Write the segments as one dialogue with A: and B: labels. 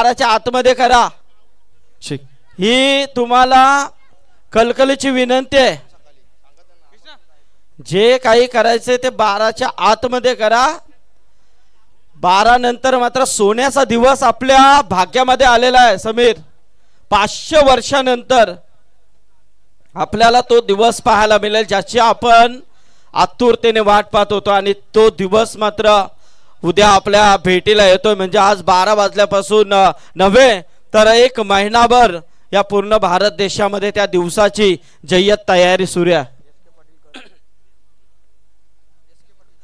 A: 12च्या आतमध्ये करा. ही तुम्हाला कलकलीची विनंती आहे. जे काही करायचे ते 12च्या आतमध्ये करा. 12 नंतर मात्र सोन्याचा दिवस आपल्या भाग्यामध्ये आलेला आहे. समीर, 500 वर्षानंतर आपल्याला तो दिवस पाहायला मिळेल ज्याची आपण आतुरतेने वाट पाहत होतो. आणि तो दिवस मात्र उद्या आपल्या भेटीला येतोय. म्हणजे आज 12 वाजल्यापासून नव्हे तर 1 महिनाभर या पूर्ण भारत देशामध्ये त्या दिवसाची जय्यत तयारी सुरू आहे.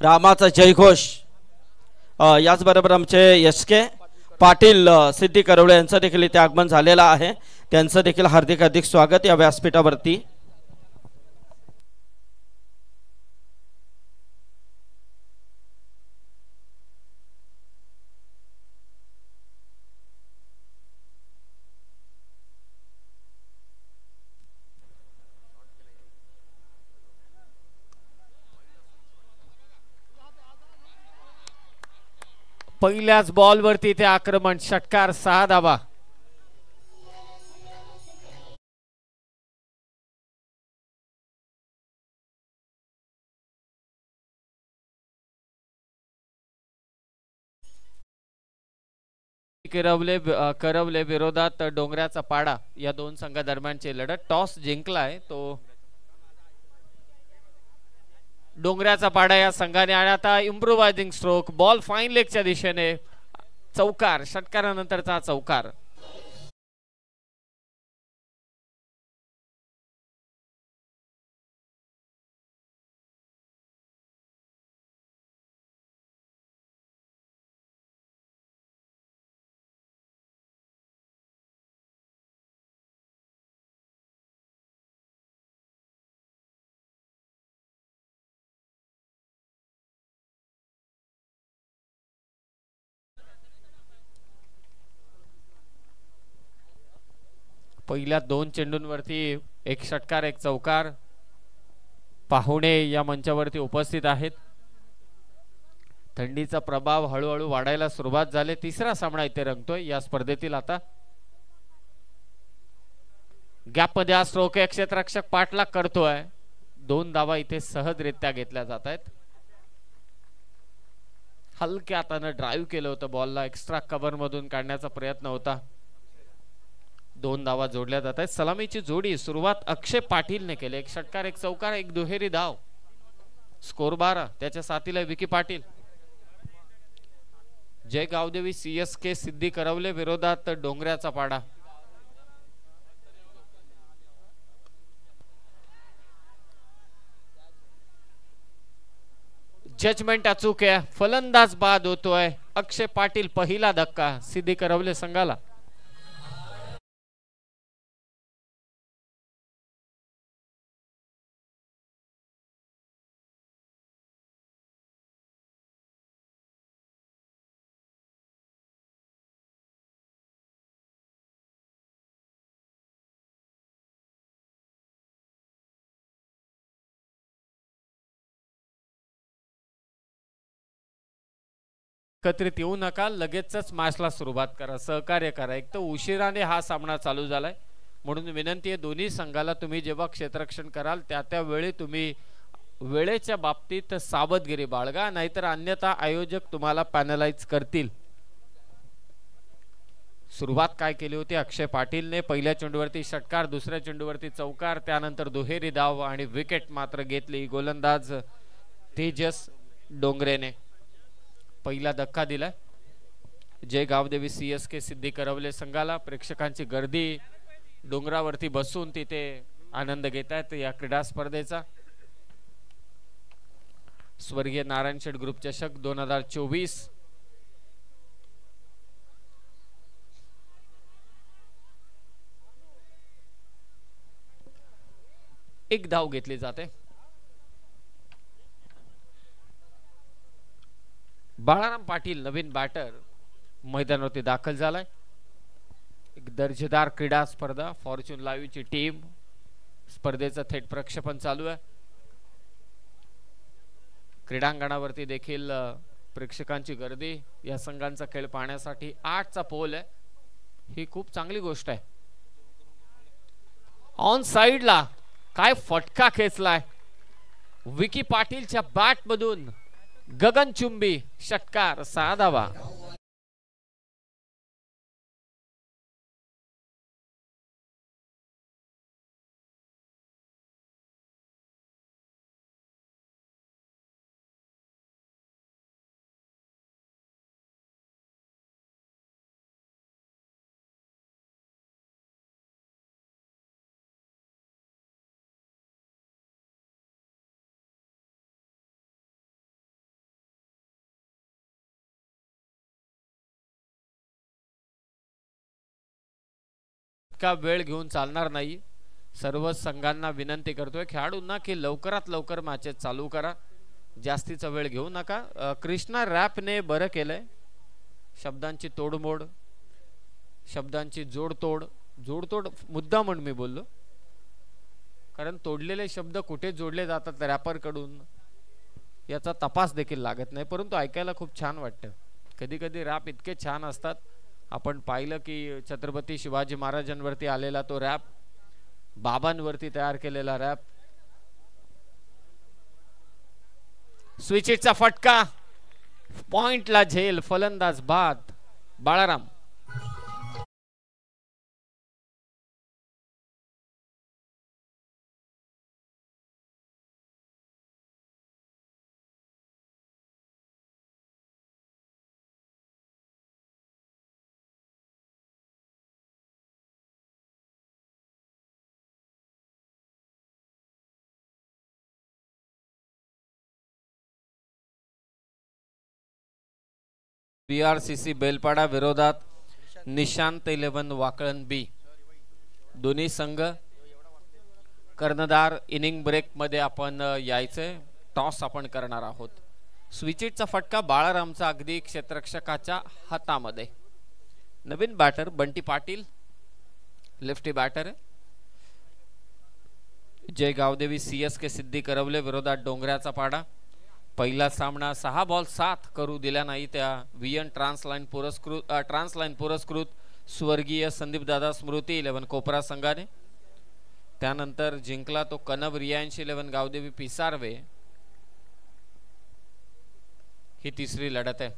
A: रामाचा जयघोष. याचबरोबर आमचे एस.के. पाटील सिद्धी करवळे यांचं देखील इथे आगमन झालेलं आहे. त्यांचं देखील हार्दिक हार्दिक स्वागत या व्यासपीठावरती.
B: पहिल्याच बॉल वरती ते आक्रमण, षटकार, 6 धावा. करवले विरोधात डोंगऱ्याचा पाडा या दोन संघादरम्यानची लढत. टॉस जिंकलाय तो डोंगऱ्याचा पाडा या संघाने. आणि आता इम्प्रोवायझिंग स्ट्रोक, बॉल फाईन लेगच्या दिशेने, चौकार, षटकारानंतरचा चौकार. पहिल्या 2 चेंडूंवरती 1 षटकार 1 चौकार. पाहुणे या मंचावरती उपस्थित आहेत. थंडीचा प्रभाव हळूहळू वाढायला सुरुवात झाली. तिसरा सामना इथे रंगतोय या स्पर्धेतील. आता गॅप मध्ये हा स्ट्रोक, क्षेत्ररक्षक पाठलाग करतोय. 2 धावा इथे सहजरित्या घेतल्या जात आहेत. हलक्या हाताने ड्राईव्ह केलं होतं बॉलला, एक्स्ट्रा कव्हर मधून काढण्याचा प्रयत्न होता. 2 धावा जोडल्या जात आहेत. सलामीची जोडी सुरुवात अक्षय पाटीलने केली. 1 षटकार 1 चौकार 1 दुहेरी धाव. स्कोर 12. त्याच्या साथीला विकी पाटील. जय गावदेवी CSK सिद्धी करवले विरोधात डोंगऱ्याचा पाडा. जजमेंट अचूक आहे. फलंदाज बाद होतोय. अक्षय पाटील पहिला धक्का सिद्धी करवले संघाला. एकत्रित येऊ नका, लगेचच मॅचला सुरुवात करा, सहकार्य करा. एक तर उशिराने हा सामना चालू झालाय म्हणून विनंती आहे दोन्ही संघाला, तुम्ही जेव्हा क्षेत्ररक्षण कराल त्या वेळी तुम्ही वेळेच्या बाबतीत सावधगिरी बाळगा, नाहीतर अन्यथा आयोजक तुम्हाला पॅनलाइज करतील. सुरुवात काय केली होती अक्षय पाटीलने? पहिल्या चेंडूवरती षटकार, दुसऱ्या चेंडूवरती चौकार, त्यानंतर दुहेरी धाव आणि विकेट मात्र घेतली गोलंदाज तेजस डोंगरेने. पहिला धक्का दिला जय गावदेवी CSK सिद्धी करवले संघाला. प्रेक्षकांची गर्दी डोंगरावरती बसून तिथे आनंद घेत आहेत या क्रीडा स्पर्धेचा. स्वर्गीय नारायण शेठ ग्रुप चषक 2024. एक धाव घेतली जाते. बाळाराम पाटील नवीन बॅटर मैदानावरती दाखल झालाय. एक दर्जेदार क्रीडा स्पर्धा, फॉर्च्यून लाईव्ह ची टीम, स्पर्धेचं थेट प्रक्षेपण चालू आहे. क्रीडांगणावरती देखील प्रेक्षकांची गर्दी या संघांचा खेळ पाहण्यासाठी. 8चा पोल आहे. ही खूप चांगली गोष्ट आहे. ऑन साइडला काय फटका खेचलाय विकी पाटीलच्या बॅट मधून. गगनचुंबी षटकार, 6 धावा. का वेळ घेऊन चालणार नाही. सर्व संघांना विनंती करतोय खेळाडूंना की लवकरात लवकर मॅचेस चालू करा, जास्तीचा वेळ घेऊ नका. कृष्णा रॅपने बरं केलंय. शब्दांची तोडमोड, शब्दांची जोडतोड. जोडतोड मुद्दा म्हणून मी बोललो, कारण तोडलेले शब्द कुठे जोडले जातात रॅपर कडून याचा तपास देखील लागत नाही, परंतु ऐकायला खूप छान वाटतं. कधी कधी रॅप इतके छान असतात. आपण पाहिलं की छत्रपती शिवाजी महाराजांवरती आलेला तो रॅप, बाबांवरती तयार केलेला रॅप. स्विचिटचा फटका, पॉइंटला झेल, फलंदाज बाद. बाळाराम. BRCC बेलपाडा विरोधात निशांत 11 वाकळण बी. दोन्ही संघ कर्णधार इनिंग ब्रेक मध्ये आपण यायचे. टॉस आपण करणार आहोत. स्विचिटचा फटका बाळारामचा अगदी क्षेत्ररक्षकाच्या हातामध्ये. नवीन batter Bunty Patil, lefty batter. Jai Gavdevi CSK Siddhi Karawale विरोधात डोंगऱ्याचा पाडा. पहिला सामना 6 बॉल 7 करू दिला नाही त्या VN ट्रान्सलाइन पुरस्कृत स्वर्गीय संदीप दादा स्मृती 11 कोपरा संघाने. त्यानंतर जिंकला तो कनव रियांशी 11 गावदेवी पिसारवे. ही तिसरी लढत आहे.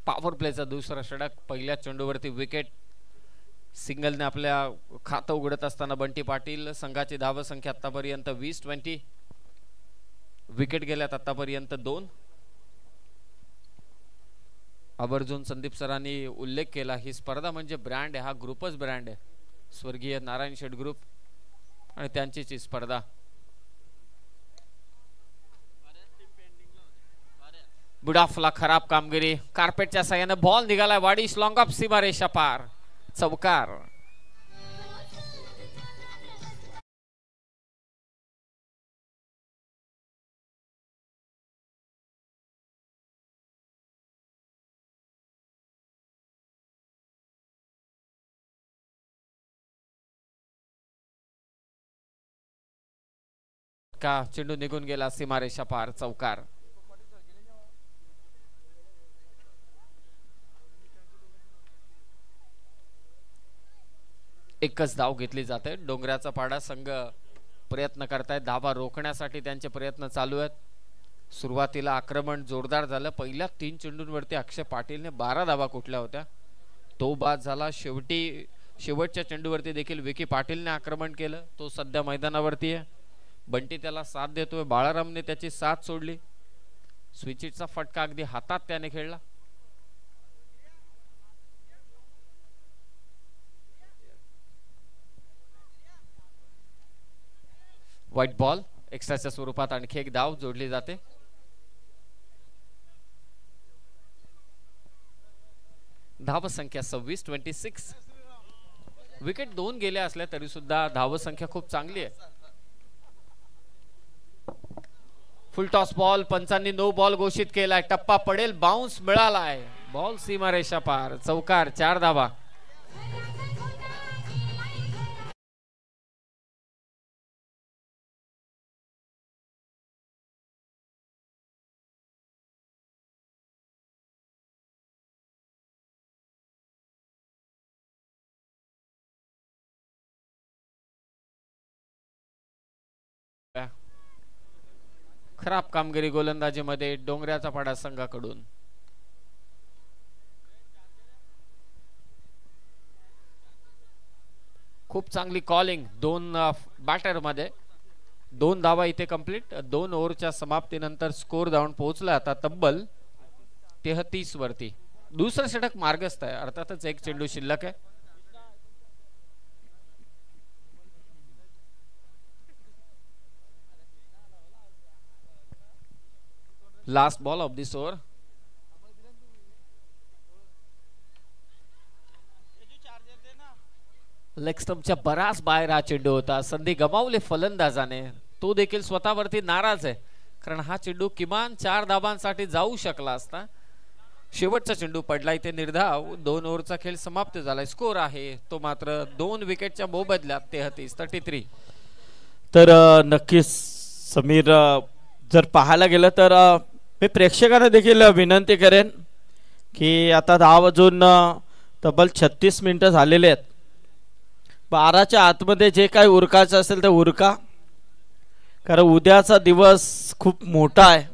B: पॉवर प्लेचा दुसरा षटक. पहिल्या चेंडूवरती विकेट. सिंगलने आपल्या खातं उघडत असताना बंटी पाटील. संघाची धाव संख्या आतापर्यंत 20-20. विकेट गेल्यात आतापर्यंत 2. आवर्जून संदीप सरांनी उल्लेख केला ही स्पर्धा म्हणजे ब्रँड आहे, हा ग्रुपच ब्रँड आहे. स्वर्गीय नारायण शेठ ग्रुप आणि त्यांचीच ही स्पर्धा. बुडाफला खराब कामगिरी. कार्पेटच्या साह्याने बॉल निघाला वाडीश लॉंग ऑफ सीमारेषा पार. चौकार. का चेंडू निघून गेला सीमारेषा पार. चौकार. एकच धाव घेतली जाते. डोंगऱ्याचा पाडा संघ प्रयत्न करतायत धावा रोखण्यासाठी, त्यांचे प्रयत्न चालू आहेत. सुरुवातीला आक्रमण जोरदार झालं. पहिल्या 3 चेंडूंवरती अक्षय पाटीलने 12 धावा कुठल्या होत्या, तो बाद झाला. शेवटच्या चेंडूवरती देखील विकी पाटीलने आक्रमण केलं. तो सध्या मैदानावरती आहे. बंटी त्याला साथ देतोय. बाळारामने त्याची साथ सोडली. स्विचिटचा फटका अगदी हातात त्याने खेळला. White ball. एक्स्ट्राच्या स्वरूपात आणखी एक धाव जोडली जाते. धाव संख्या 26-26. विकेट 2 गेल्या असल्या तरी सुद्धा धाव संख्या खूप चांगली आहे. Full toss ball. पंचांनी नो बॉल घोषित केलाय. टप्पा पडेल. बाउन्स मिळालाय. बॉल सीमारेषा पार. चौकार. 4 धावा. खराब कामगिरी गोलंदाजीमध्ये डोंगऱ्याचा पाडा संघाकडून. खूप चांगली कॉलिंग दोन बॅटर मध्ये. 2 धावा इथे कंप्लीट. 2 ओव्हरच्या समाप्तीनंतर स्कोर धावून पोहोचला आता तब्बल 33 वरती. दुसरं षटक मार्गस्थ आहे. अर्थातच एक चेंडू शिल्लक आहे. Last ball of this over. Leg स्टंपच्या बराच बाहेर हा चेंडू होता. संधी गमावली फलंदाजाने. तो देखील स्वतःवरती नाराज आहे, कारण हा चेंडू किमान 4 धाबांसाठी जाऊ शकला असता. शेवटचा चेंडू पडला इथे निर्धाव. 2 ओव्हरचा खेळ समाप्त झालाय. स्कोर आहे तो मात्र 2 विकेटच्या मोबदल्यात 33-33.
A: तर नक्कीच समीर, जर पाहायला गेलं तर मी प्रेक्षकांना देखील विनंती करेन की आता 10 वाजून तब्बल 36 मिनिटं झालेले आहेत. 12च्या आतमध्ये जे काही उरकायचं असेल ते उरका, कारण उद्याचा दिवस खूप मोठा आहे.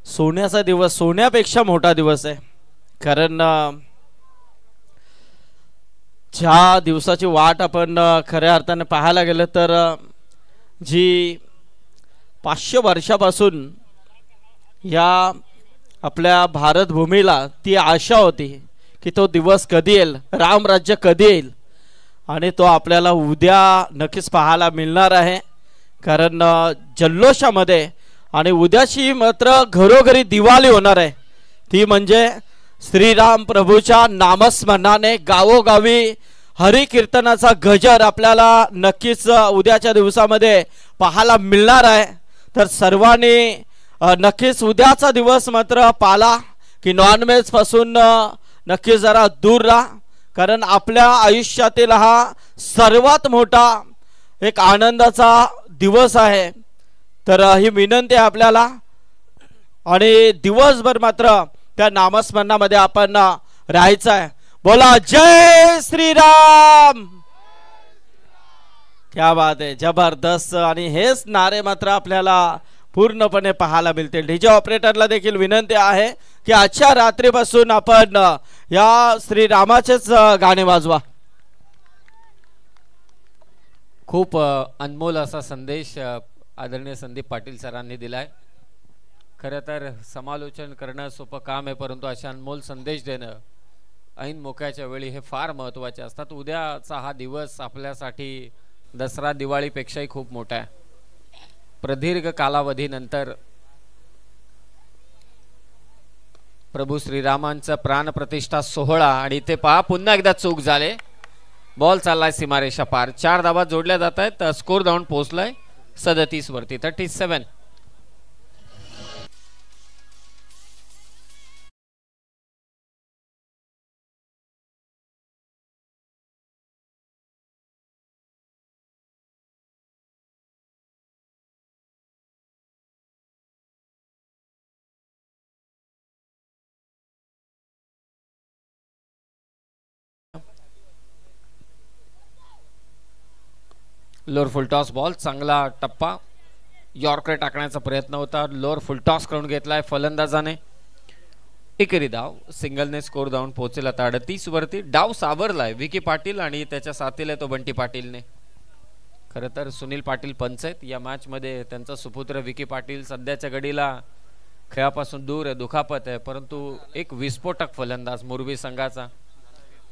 A: सोन्याचा दिवस, सोन्यापेक्षा मोठा दिवस आहे. कारण ज्या दिवसाची वाट आपण खऱ्या अर्थाने पाहायला गेलं तर जी 500 वर्षापासून या आपल्या भारत भूमीला ती आशा होती की तो दिवस कधी येईल, रामराज्य कधी येईल, आणि तो आपल्याला उद्या नक्कीच पाहायला मिळणार आहे. कारण जल्लोषामध्ये आणि उद्याची मात्र घरोघरी दिवाळी होणार आहे. ती म्हणजे श्रीराम प्रभूच्या नामस्मरणाने गावोगावी हरिकीर्तनाचा गजर आपल्याला नक्कीच उद्याच्या दिवसामध्ये पाहायला मिळणार आहे. तर सर्वांनी नक्कीच उद्याचा दिवस मात्र पाला की नॉनव्हेज पासून नक्कीच जरा दूर राहा, कारण आपल्या आयुष्यातील हा सर्वात मोठा एक आनंदाचा दिवस आहे. तर ही विनंती आहे आपल्याला, आणि दिवसभर मात्र त्या नामस्मरणामध्ये आपण राहायचं आहे. बोला जय श्रीराम. क्या बात आहे, जबरदस्त. आणि हेच नारे मात्र आपल्याला पूर्णपणे पाहायला मिळतील. डीजे ऑपरेटरला देखील विनंती आहे की आजच्या रात्रीपासून आपण या श्रीरामाचेच गाणे वाजवा.
B: खूप अनमोल असा संदेश आदरणीय संदीप पाटील सरांनी दिलाय. खरं तर समालोचन करणं सोपं काम आहे, परंतु अशा अनमोल संदेश देणं ऐन मोक्याच्या वेळी हे फार महत्त्वाचे असतात. उद्याचा हा दिवस आपल्यासाठी दसरा दिवाळीपेक्षाही खूप मोठा आहे. प्रदीर्घ कालावधीनंतर प्रभू श्रीरामांचा प्राणप्रतिष्ठा सोहळा, आणि इथे पहा पुन्हा एकदा चूक झाले. बॉल चाललाय सीमारेषा पार. 4 धावा जोडल्या जात आहेत. स्कोर धावून पोहोचलाय 37 वरती, 37. लोअर फुल टॉस बॉल, चांगला टप्पा. यॉर्कर टाकण्याचा प्रयत्न होता. लोअर फुल टॉस करून घेतलाय फलंदाजाने. एकेरी धाव, सिंगलने स्कोर धावून पोहोचेल आता 38 वरती. डाव सावरलाय विकी पाटील आणि त्याच्या साथीला तो बंटी पाटीलने. खरं तर सुनील पाटील पंच आहेत या मॅच मध्ये. त्यांचा सुपुत्र विकी पाटील सध्याच्या घडीला खेळापासून दूर आहे, दुखापत आहे, परंतु एक विस्फोटक फलंदाज मोरबी संघाचा.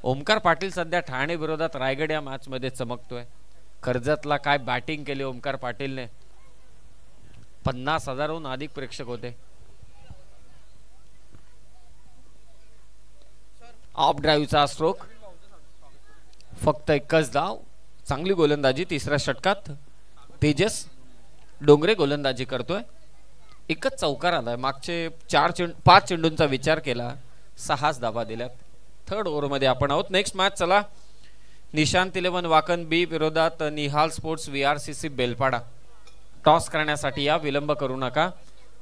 B: ओमकार पाटील सध्या ठाणे विरोधात रायगड या मॅच मध्ये चमकतोय. कर्जतला काय बॅटिंग केली ओमकार पाटीलने. 50,000हून अधिक प्रेक्षक होते. ऑफ ड्राईव्हचा स्ट्रोक, फक्त एकच धाव. चांगली गोलंदाजी तिसऱ्या षटकात तेजस डोंगरे गोलंदाजी करतोय. एकच चौकार आलाय. मागचे 5 चेंडूंचा विचार केला 6 धावा दिल्यात. थर्ड ओव्हर मध्ये आपण आहोत. नेक्स्ट मॅच चला. निशांत 11 वाकन बी विरोधात Nihal sports VRCC Belpada. Toss करण्यासाठी या, विलंब करू नका.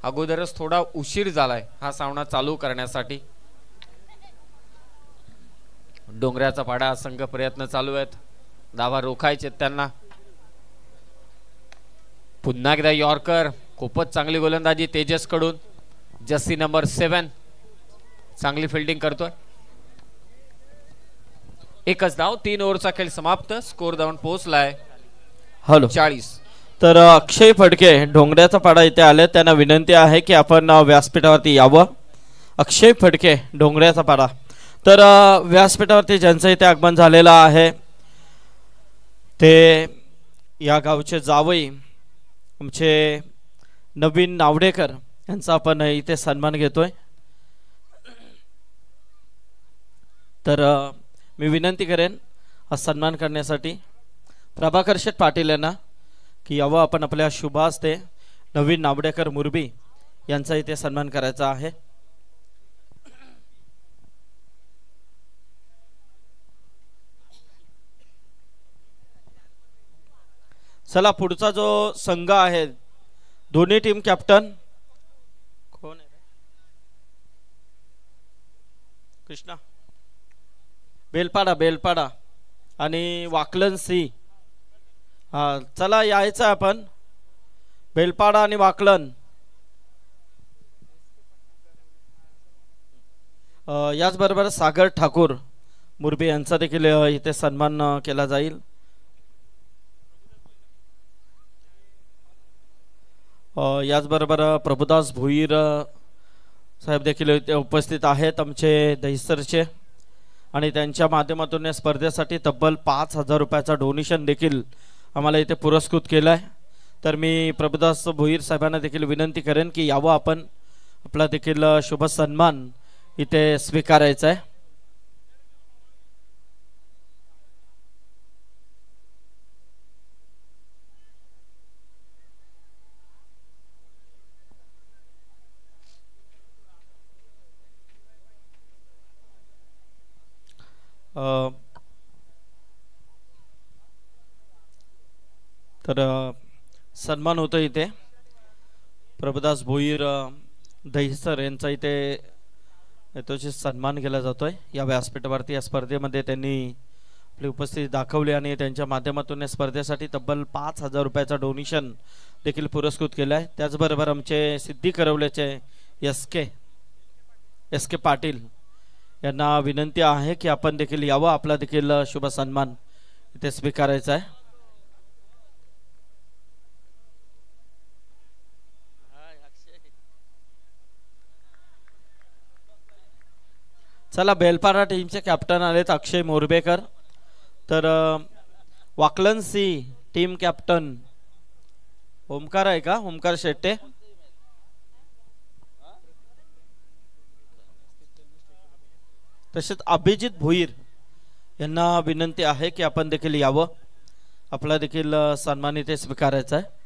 B: अगोदरच थोडा उशीर झालाय हा सामना चालू करण्यासाठी. डोंगऱ्याचा पाडा संघ प्रयत्न चालू आहेत, धावा रोखायचे त्यांना. पुन्हा एकदा यॉर्कर, खूपच चांगली गोलंदाजी तेजस कडून. जस्सी नंबर 7 चांगली फिल्डिंग करतोय. एकच धाव. 3 ओव्हरचा खेळ समाप्त. स्कोर धावून पोहोचलाय
A: हॅलो
B: 40.
A: तर अक्षय फडके ढोंगऱ्याचा पाडा इथे आले. त्यांना विनंती आहे की आपण व्यासपीठावरती यावं. अक्षय फडके ढोंगऱ्याचा पाडा. तर व्यासपीठावरती ज्यांचं इथे आगमन झालेलं आहे ते या गावचे जावई आमचे नवीन नावडेकर यांचा आपण इथे सन्मान घेतोय. तर मी विनंती करेन हा सन्मान करण्यासाठी प्रभाकर शेठ पाटील यांना की यावं आपण आपल्या शुभ हस्ते नवीन नावडेकर मुरबी यांचा इथे सन्मान करायचा आहे. चला पुढचा जो संघ आहे दोन्ही टीम कॅप्टन कोण आहे? कृष्णा बेलपाडा आणि वाकलन सी. हा चला यायचं आपण. बेलपाडा आणि वाकलन याचबरोबर सागर ठाकूर मुरबी यांचा देखील इथे सन्मान केला जाईल. याचबरोबर प्रभुदास भोईर साहेब देखील इथे उपस्थित आहेत आमचे दहिसरचे आणि त्यांच्या माध्यमातून या स्पर्धेसाठी तब्बल 5,000 रुपयाचा डोनेशन देखील आम्हाला इथे पुरस्कृत केला आहे. तर मी प्रभुदास भोईर साहेबांना देखील विनंती करेन की यावं आपण आपला देखील शुभ सन्मान इथे स्वीकारायचा आहे. तर सन्मान होतो इथे प्रभुदास भोईर दहिसर यांचा इथे येतोची सन्मान केला जातोय या व्यासपीठावरती. या स्पर्धेमध्ये त्यांनी आपली उपस्थिती दाखवली आणि त्यांच्या माध्यमातून या स्पर्धेसाठी तब्बल 5,000 रुपयाचा डोनेशन देखील पुरस्कृत केला आहे. त्याचबरोबर आमचे सिद्धी करवल्याचे एस के पाटील यांना विनंती आहे की आपण देखील यावं आपला देखील शुभ सन्मान इथे स्वीकारायचा आहे. चला बेलपाडा टीमचे कॅप्टन आलेत अक्षय मोरबेकर. तर वाकलन सी टीम कॅप्टन ओमकार आहे का? ओमकार शेट्टे. तसेच अभिजित भोईर यांना विनंती आहे की आपण देखील यावं आपला देखील सन्मान इथे स्वीकारायचा आहे.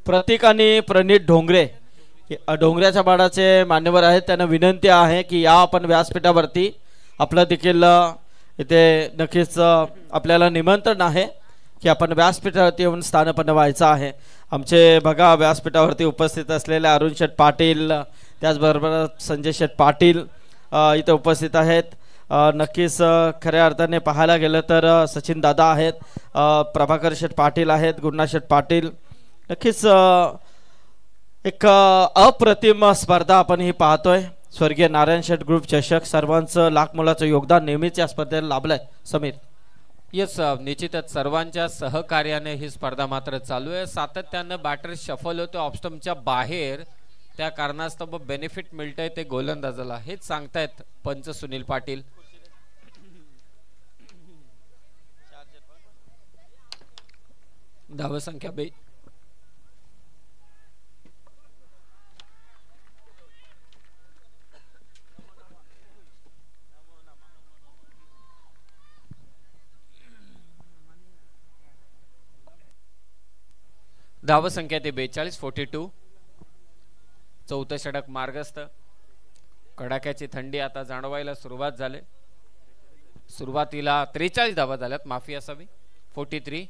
A: प्रतीक आणि प्रणित ढोंगरे ढोंगऱ्याच्या बाडाचे मान्यवर आहेत. त्यांना विनंती आहे की या आपण व्यासपीठावरती आपलं देखील इथे नक्कीच आपल्याला निमंत्रण आहे की आपण व्यासपीठावरती येऊन स्थानपन्न व्हायचं आहे. आमचे बघा व्यासपीठावरती उपस्थित असलेले अरुण शेठ पाटील त्याचबरोबर संजय शेठ पाटील इथे उपस्थित आहेत. नक्कीच खऱ्या अर्थाने पाहायला गेलं तर सचिन दादा आहेत, प्रभाकर शेठ पाटील आहेत, गुरुनाथ शेठ पाटील. नक्कीच एक अप्रतिम स्पर्धा आपण ही पाहतोय. स्वर्गीय नारायण शेठ ग्रुप चषक सर्वांचं लाख मोलाचं योगदान नेहमीच या स्पर्धेला लाभलंय. समीर
B: येस निश्चितच सर्वांच्या सहकार्याने ही स्पर्धा मात्र चालू आहे. सातत्यानं बॅटर शफल होतो ऑफस्टमच्या बाहेर, त्या कारणास्तव बेनिफिट मिळतंय ते गोलंदाजाला, हेच सांगतायत पंच सुनील पाटील. धावसंख्या धावसंख्या ते 42 42. चौथं षटक मार्गस्थ. कडाक्याची थंडी आता जाणवायला सुरुवात झाली. सुरुवातीला 43 धावा झाल्यात, माफी असावी. 43.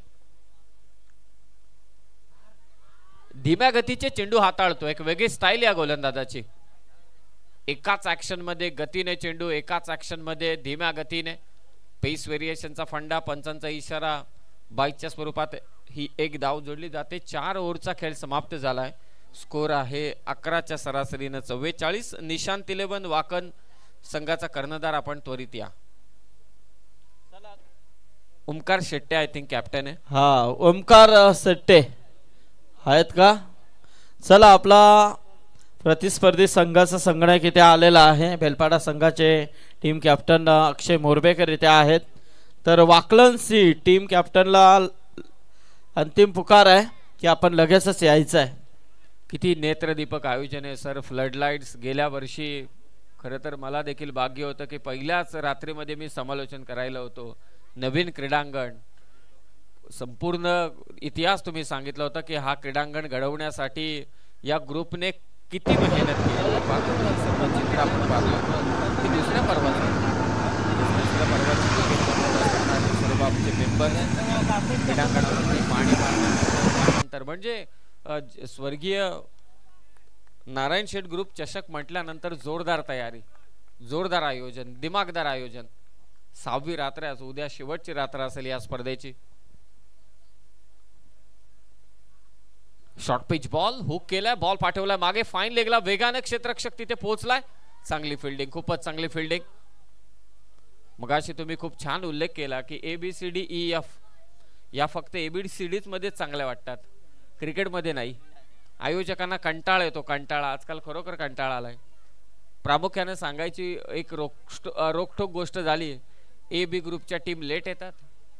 B: धीम्या गतीचे चेंडू हाताळतो, एक वेगळी स्टाईल या गोलंदाजाची. एकाच ऍक्शन मध्ये गतीने चेंडू, एकाच ऍक्शन मध्ये धीम्या गतीने. पेस व्हेरिएशनचा फंडा, पंचांचा इशारा, बाईकच्या स्वरूपात ही एक धाव जोडली जाते. 4 ओव्हरचा खेळ समाप्त झालाय. स्कोर आहे 11च्या सरासरीनं 44. निशांत 11 वाकन संघाचा कर्णधार. आपण त्वरित या. Omkar Shette I think captain आहे.
A: हा, ओमकार शेट्टे आहेत का? चला, आपला प्रतिस्पर्धी संघाचा संगणक इथे आलेला आहे. बेलपाडा संघाचे टीम कॅप्टन अक्षय मोरबेकर इथे आहेत. तर वाकलन सी टीम कॅप्टनला अंतिम पुकार आहे की आपण लगेचच यायचं आहे.
B: किती नेत्रदीपक आयोजन आहे सर. Flood lights. गेल्या वर्षी खरं तर मला देखील भाग्य होतं की पहिल्याच रात्रीमध्ये मी समालोचन करायला होतो. नवीन क्रीडांगण, संपूर्ण इतिहास तुम्ही सांगितलं होतं की हा क्रीडांगण घडवण्यासाठी या ग्रुपने किती मेहनत केली. सर्व चित्र आपण पाहतो की दुसऱ्या पर्वाचं सर्व आमचे मेंबर क्रीडांगणामध्ये पाणी मारल्यानंतर, म्हणजे स्वर्गीय नारायण शेठ ग्रुप चषक म्हटल्यानंतर जोरदार तयारी, जोरदार आयोजन, दिमागदार आयोजन. 6वी रात्र आज, उद्या शेवटची रात्र असेल या स्पर्धेची. शॉर्ट पिच बॉल हुक केलाय, बॉल पाठवलाय मागे, फाईन लेगला वेगाने क्षेत्ररक्षक तिथे पोहोचलाय. चांगली फिल्डिंग, खूपच चांगली फिल्डिंग. मगाशी तुम्ही खूप छान उल्लेख केला की ABCDEF या फक्त ABCDच मध्ये चांगल्या वाटतात, क्रिकेटमध्ये नाही. आयोजकांना कंटाळा येतो, कंटाळा. आजकाल खरोखर कंटाळा आलाय. प्रामुख्याने सांगायची एक रोखठोक गोष्ट झाली, AB ग्रुपच्या टीम लेट येतात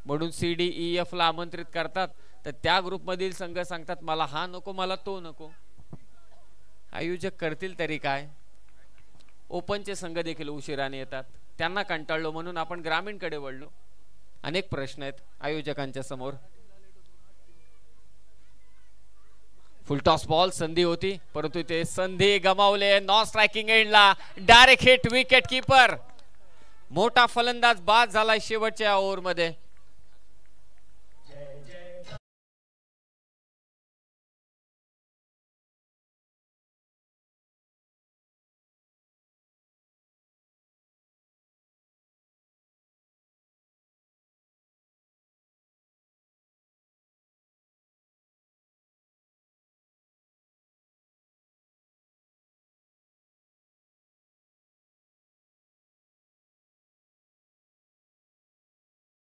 B: म्हणून CDEF ला आमंत्रित करतात, तर त्या ग्रुपमधील संघ सांगतात मला हा नको, मला तो नको. आयोजक करतील तरी काय. ओपनचे संघ देखील उशिराने येतात, त्यांना कंटाळलो म्हणून आपण ग्रामीणकडे वळलो. अनेक प्रश्न आहेत आयोजकांच्या समोर. फुलटॉस बॉल, संधी होती परंतु ते संधी गमावले. नॉन स्ट्रायकिंग एंडला डायरेक्ट हिट, विकेट कीपर. मोठा फलंदाज बाद झाला शेवटच्या ओव्हरमध्ये.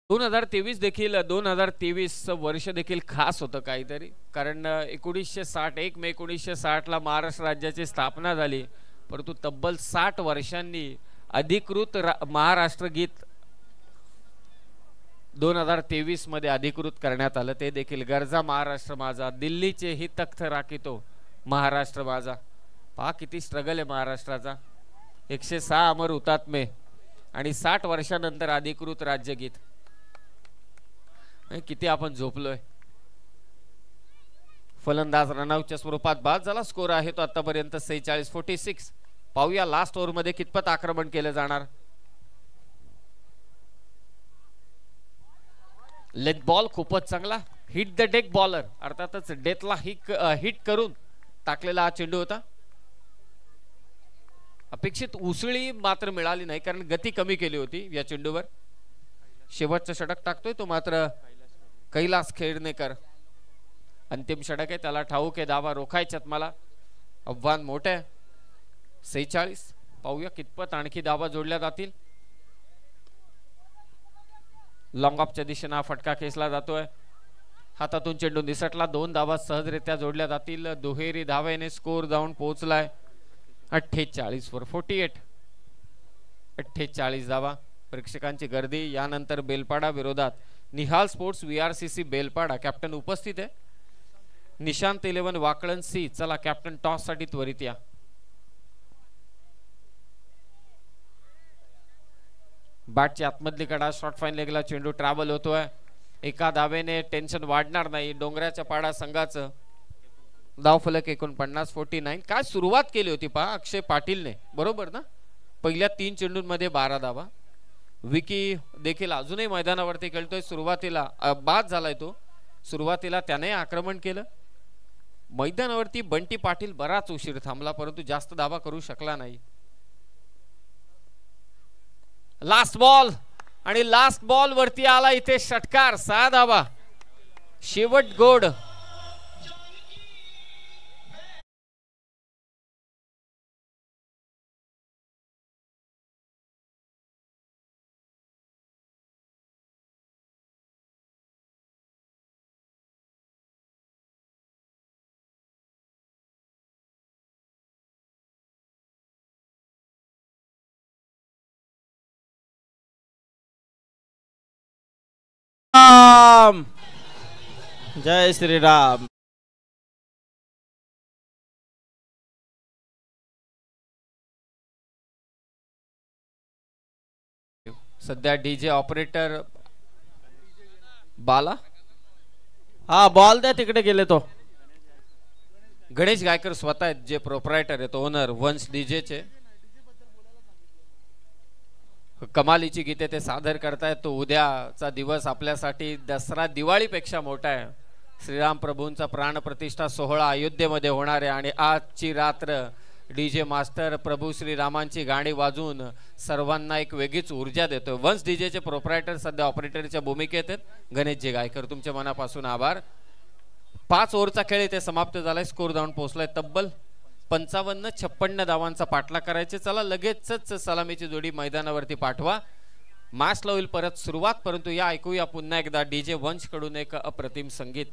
B: दोन 2023 वर्ष देखील खास होतं काहीतरी, कारण 1 मे 1960 ला महाराष्ट्र राज्याची स्थापना झाली, परंतु तब्बल 60 वर्षांनी अधिकृत महाराष्ट्र गीत 2023 मध्ये अधिकृत करण्यात आलं. ते देखील गरजा महाराष्ट्र माझा, दिल्लीचे ही तख्त राखितो महाराष्ट्र माझा. पहा किती स्ट्रगल आहे महाराष्ट्राचा. 106 अमर हुतात्मे आणि 60 वर्षानंतर अधिकृत राज्यगीत. किती आपण झोपलोय. फलंदाज रनआउटच्या स्वरूपात बाद झाला. स्कोर आहे तो आतापर्यंत 46-46. पाहूया लास्ट ओव्हर मध्ये कितपत आक्रमण केलं जाणार. लेग बॉल खूपच चांगला. हिट द डेक बॉलर, अर्थातच डेथला हिट करून टाकलेला हा चेंडू होता. अपेक्षित उसळी मात्र मिळाली नाही, कारण गती कमी केली होती या चेंडूवर. शेवटचं षटक टाकतोय तो मात्र कैलास खेडणेकर. अंतिम षटक आहे, त्याला ठाऊक आहे धावा रोखायच्यात मला. आव्हान मोठं आहे. 46. पाहूया कितपत आणखी धावा जोडल्या जातील. लॉंग ऑफच्या दिशेने हा फटका खेचला जातोय. हातातून चेंडू निसटला. 2 धावा सहजरित्या जोडल्या जातील. दुहेरी धावेने स्कोर जाऊन पोहोचलाय 48 वर 48. 48 धावा. प्रेक्षकांची गर्दी. यानंतर बेलपाडा विरोधात Nihal sports VRCC Belpada. Captain उपस्थित आहे. निशांत 11 वाकळण सी. चला कॅप्टन टॉस साठी त्वरित या. बॅटची आतमधली कडा. शॉर्ट फाईन लेगला चेंडू ट्रॅव्हल होतोय. एका धावेने टेन्शन वाढणार नाही. डोंगराच्या पाडा संघाचं धावफलक 49-49. काय सुरुवात केली होती पहा अक्षय पाटीलने, बरोबर ना. पहिल्या 3 चेंडूंमध्ये 12 धावा. विकी देखील अजूनही मैदानावरती खेळतोय. सुरुवातीला बाद झालाय तो. सुरुवातीला त्याने आक्रमण केलं. मैदानावरती बंटी पाटील बराच उशीर थांबला परंतु जास्त धावा करू शकला नाही. लास्ट बॉल आणि लास्ट बॉल वरती आला इथे षटकार. 6 धावा. शेवट गोड.
A: जय श्रीराम.
B: सध्या डीजे ऑपरेटर बाला.
A: हा बॉल द्या तिकडे गेले तो.
B: गणेश गायकर स्वतः आहेत जे प्रोप्रायटर आहेत, ओनर वंश डीजेचे. कमालीची गीते ते सादर करतायत. तो उद्याचा दिवस आपल्यासाठी दसरा दिवाळीपेक्षा मोठा आहे. श्रीराम प्रभूंचा प्राणप्रतिष्ठा सोहळा अयोध्येमध्ये होणार आहे आणि आजची रात्र डीजे मास्टर प्रभू श्रीरामांची गाणी वाजवून सर्वांना एक वेगळीच ऊर्जा देतो. वंश डीजेचे प्रोप्रायटर सध्या ऑपरेटरच्या भूमिकेत आहेत. गणेशजी गायकर तुमचे मनापासून आभार. 5 ओव्हरचा खेळ इथे समाप्त झालाय. स्कोर जाऊन पोहोचलाय तब्बल 55-56 धावांचा पाठला करायचे. चला लगेचच सलामीची जोडी मैदानावरती पाठवा. मॅचला होईल परत सुरुवात, परंतु या ऐकूया पुन्हा एकदा डीजे वंश कडून एक अप्रतिम संगीत.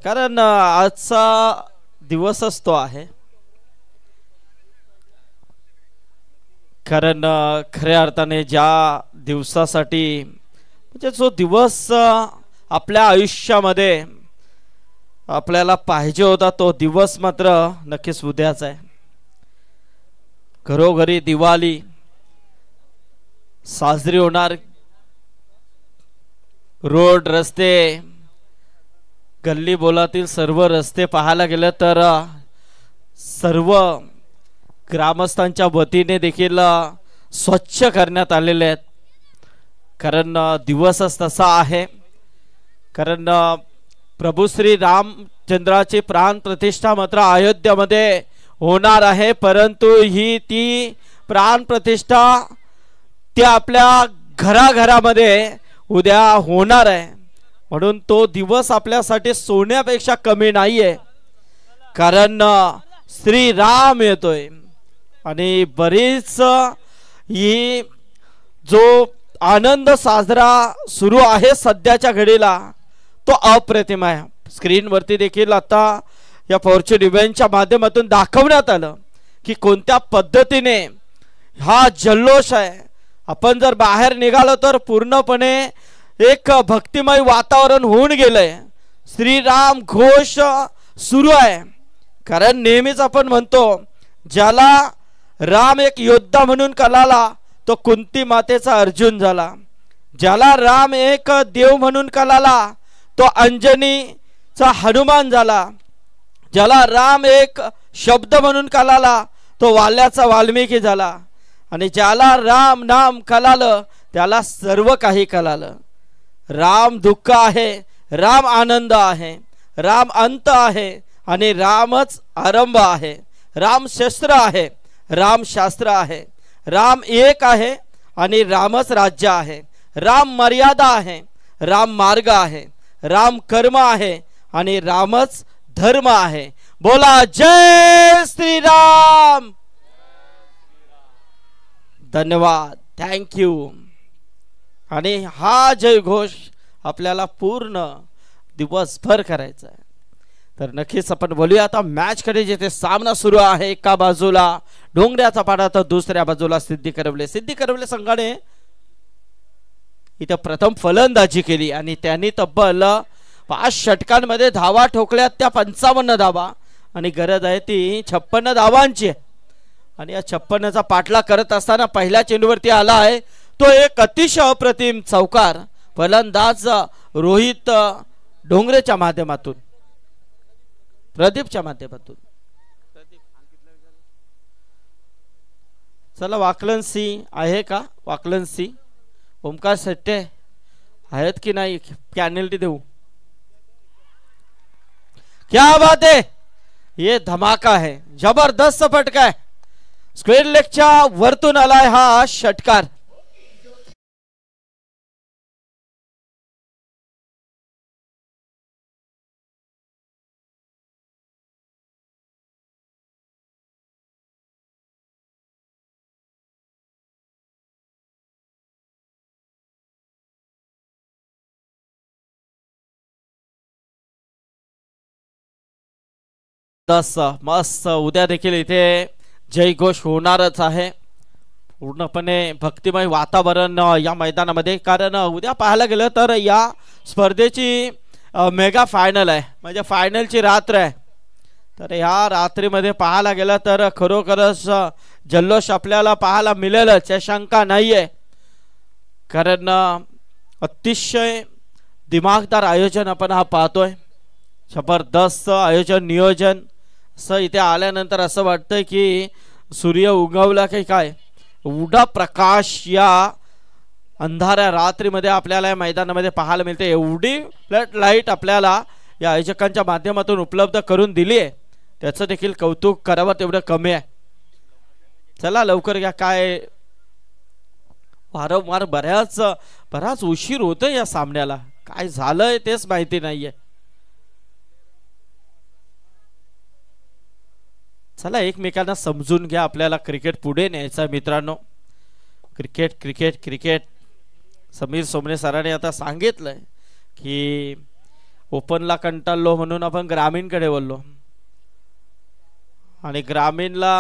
A: कारण आजचा दिवसच तो आहे. कारण खऱ्या अर्थाने ज्या दिवसासाठी म्हणजे जो दिवस आपल्या आयुष्यामध्ये आपल्याला पाहिजे होता तो दिवस मात्र नक्कीच उद्याच आहे. घरोघरी दिवाळी साजरी होणार. रोड रस्ते गल्ली बोलातील सर्व रस्ते पाहायला गेलं तर सर्व ग्रामस्थांच्या वतीने देखील स्वच्छ करण्यात आलेले आहेत. कारण दिवसच तसा आहे. कारण प्रभू श्री रामचंद्राची प्राण प्रतिष्ठा मात्र अयोध्येमध्ये होणार आहे. परंतु ही ती प्राण प्रतिष्ठा त्या आपल्या घराघरामध्ये उद्या होणार आहे. म्हणून तो दिवस आपल्यासाठी सोन्यापेक्षा कमी नाहीये. कारण श्री राम येतोय आणि बरीच ही जो आनंद साजरा सुरू आहे सध्याच्या घडीला तो अप्रतिम आहे. स्क्रीनवरती देखील आता या फॉर्च्यून इव्हेंटच्या माध्यमातून दाखवण्यात आलं की कोणत्या पद्धतीने हा जल्लोष आहे. आपण जर बाहेर निघालो तर पूर्णपणे एक भक्तिमय वातावरण होऊन गेलंय. श्रीराम घोष सुरू आहे. कारण नेहमीच आपण म्हणतो ज्याला राम एक योद्धा म्हणून कळाला तो कुंती मातेचा अर्जुन झाला. ज्याला राम एक देव म्हणून कळाला तो अंजनीचा हनुमान झाला. ज्याला राम एक शब्द म्हणून कळाला तो वाल्याचा वाल्मिकी झाला. आणि ज्याला राम नाम कळालं त्याला सर्व काही कळालं. राम दुःख आहे, राम आनंद आहे, राम अंत आहे आणि रामच आरंभ आहे. राम शस्त्र आहे, राम शास्त्र आहे. राम एक आहे आणि रामच राज्य आहे. राम मर्यादा आहे, राम मार्ग आहे. राम कर्म आहे आणि रामच धर्म आहे. बोला जय श्रीराम. धन्यवाद, थँक्यू. आणि हा जय घोष आपल्याला पूर्ण दिवसभर करायचा आहे. तर नक्कीच आपण बोलूया आता मॅच कडे. जिथे सामना सुरू आहे, एका बाजूला डोंगऱ्याचा पाडा तर दुसऱ्या बाजूला सिद्धी करवले संघाने इथं प्रथम फलंदाजी केली आणि त्यांनी तब्बल 5 षटकांमध्ये धावा ठोकल्यात, त्या 55 धावा. आणि गरज आहे ती 56 धावांची. आणि या 56चा पाठलाग करत असताना पहिल्या चेंडूवरती आला आहे तो एक अतिशय अप्रतिम चौकार फलंदाज रोहित डोंगरेच्या माध्यमातून, प्रदीपच्या माध्यमातून. चला वाकलन सी आहे का? वाकलन सी ओमकार शेट्टे आहेत की नाही? पॅनल्टी देऊ. क्या बात है, ये धमाका है, जबरदस्त फटका है. स्क्वेअर लेगच्या वरतून आलाय हा षटकार. मस्त. उद्या देखील इथे जयघोष होणारच आहे. पूर्णपणे भक्तिमय वातावरण या मैदानामध्ये. कारण उद्या पाहायला गेलं तर या स्पर्धेची मेगा फायनल आहे, म्हणजे फायनलची रात्र आहे. तर ह्या रात्रीमध्ये पाहायला गेलं तर खरोखरच जल्लोष आपल्याला पाहायला मिळेलच, या शंका नाहीये. कारण अतिशय दिमागदार आयोजन आपण हा पाहतोय. जबरदस्त आयोजन, नियोजन. असं इथे आल्यानंतर असं वाटतंय की सूर्य उगवला की काय. एवढा प्रकाश या अंधाऱ्या रात्रीमध्ये आपल्याला या मैदानामध्ये पाहायला मिळते. एवढी फ्लड लाईट आपल्याला या आयोजकांच्या माध्यमातून उपलब्ध करून दिली आहे, त्याचं देखील कौतुक करावं तेवढं कमी आहे. चला लवकर घ्या. काय वारंवार बराच उशीर होतोय या सामन्याला. काय झालंय तेच माहिती नाहीये. चला एकमेकांना समजून घ्या. आपल्याला क्रिकेट पुढे न्यायचं मित्रांनो. Cricket cricket cricket. Sameer Somne सरांनी आता सांगितलंय की ओपनला कंटाळलो म्हणून आपण ग्रामीणकडे वळलो. आणि ग्रामीणला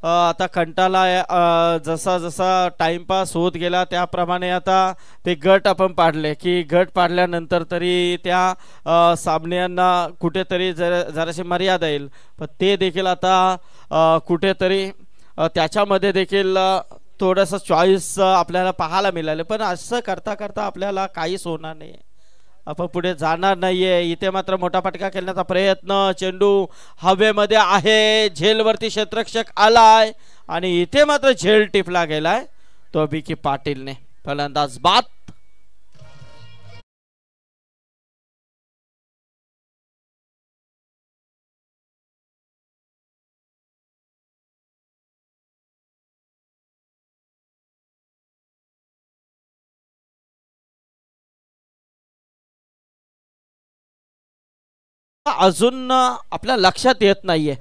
A: आता कंटाळा जसा जसा टाइमपास होत गेला त्याप्रमाणे आता ते गट आपण पाडले की गट पाडल्यानंतर तरी त्या सामन्यांना कुठेतरी जराशी मर्यादा येईल. पण ते देखील आता कुठेतरी त्याच्यामध्ये देखील थोडंसं चॉईस आपल्याला पाहायला मिळाले. पण असं करता करता आपल्याला काहीच होणार नाही, आपण पुढे जाणार नाहीये. इथे मात्र मोठा फटका खेळण्याचा प्रयत्न. चेंडू हवेमध्ये आहे, झेलवरती क्षेत्ररक्षक आलाय आणि इथे मात्र झेल टिपला गेलाय तो विकी पाटीलने. फलंदाज बाद. अजून आपल्या लक्षात येत नाहीये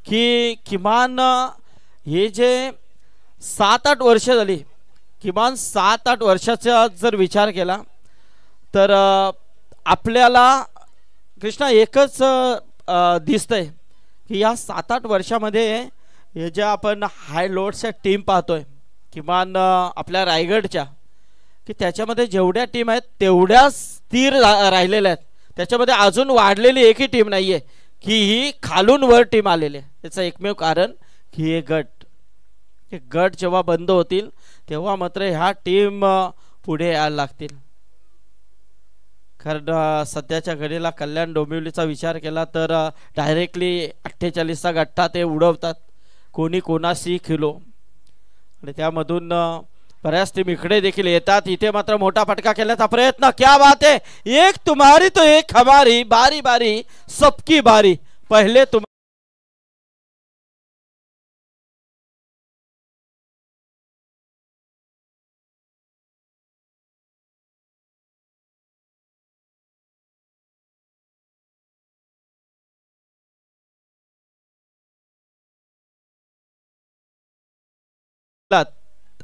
A: की किमान हे जे 7-8 वर्ष झाली, किमान 7-8 वर्षाचा जर विचार केला तर आपल्याला कृष्णा एकच दिसतंय की या 7-8 वर्षामध्ये हे जे आपण हाय लोड्सच्या टीम पाहतोय किमान आपल्या रायगडच्या, की त्याच्यामध्ये जेवढ्या टीम आहेत तेवढ्याच स्थिर राहिलेल्या आहेत. त्याच्यामध्ये अजून वाढलेली एकही टीम नाहीये की ही खालून वर टीम आलेली आहे. याचं एकमेव कारण की हे गट जेव्हा बंद होतील तेव्हा मात्र ह्या टीम पुढे यायला लागतील. कारण सध्याच्या घडीला कल्याण डोंबिवलीचा विचार केला तर डायरेक्टली 48चा गठ्ठा ते उडवतात, कोणी कोणाशी खिलो, आणि त्यामधून बऱ्याच टीम इकडे देखील येतात. इथे मात्र मोठा फटका खेळण्याचा प्रयत्न. क्या बात है, एक तुम्हारी तो एक हमारी, बारी बारी सबकी बारी. पहिले तुम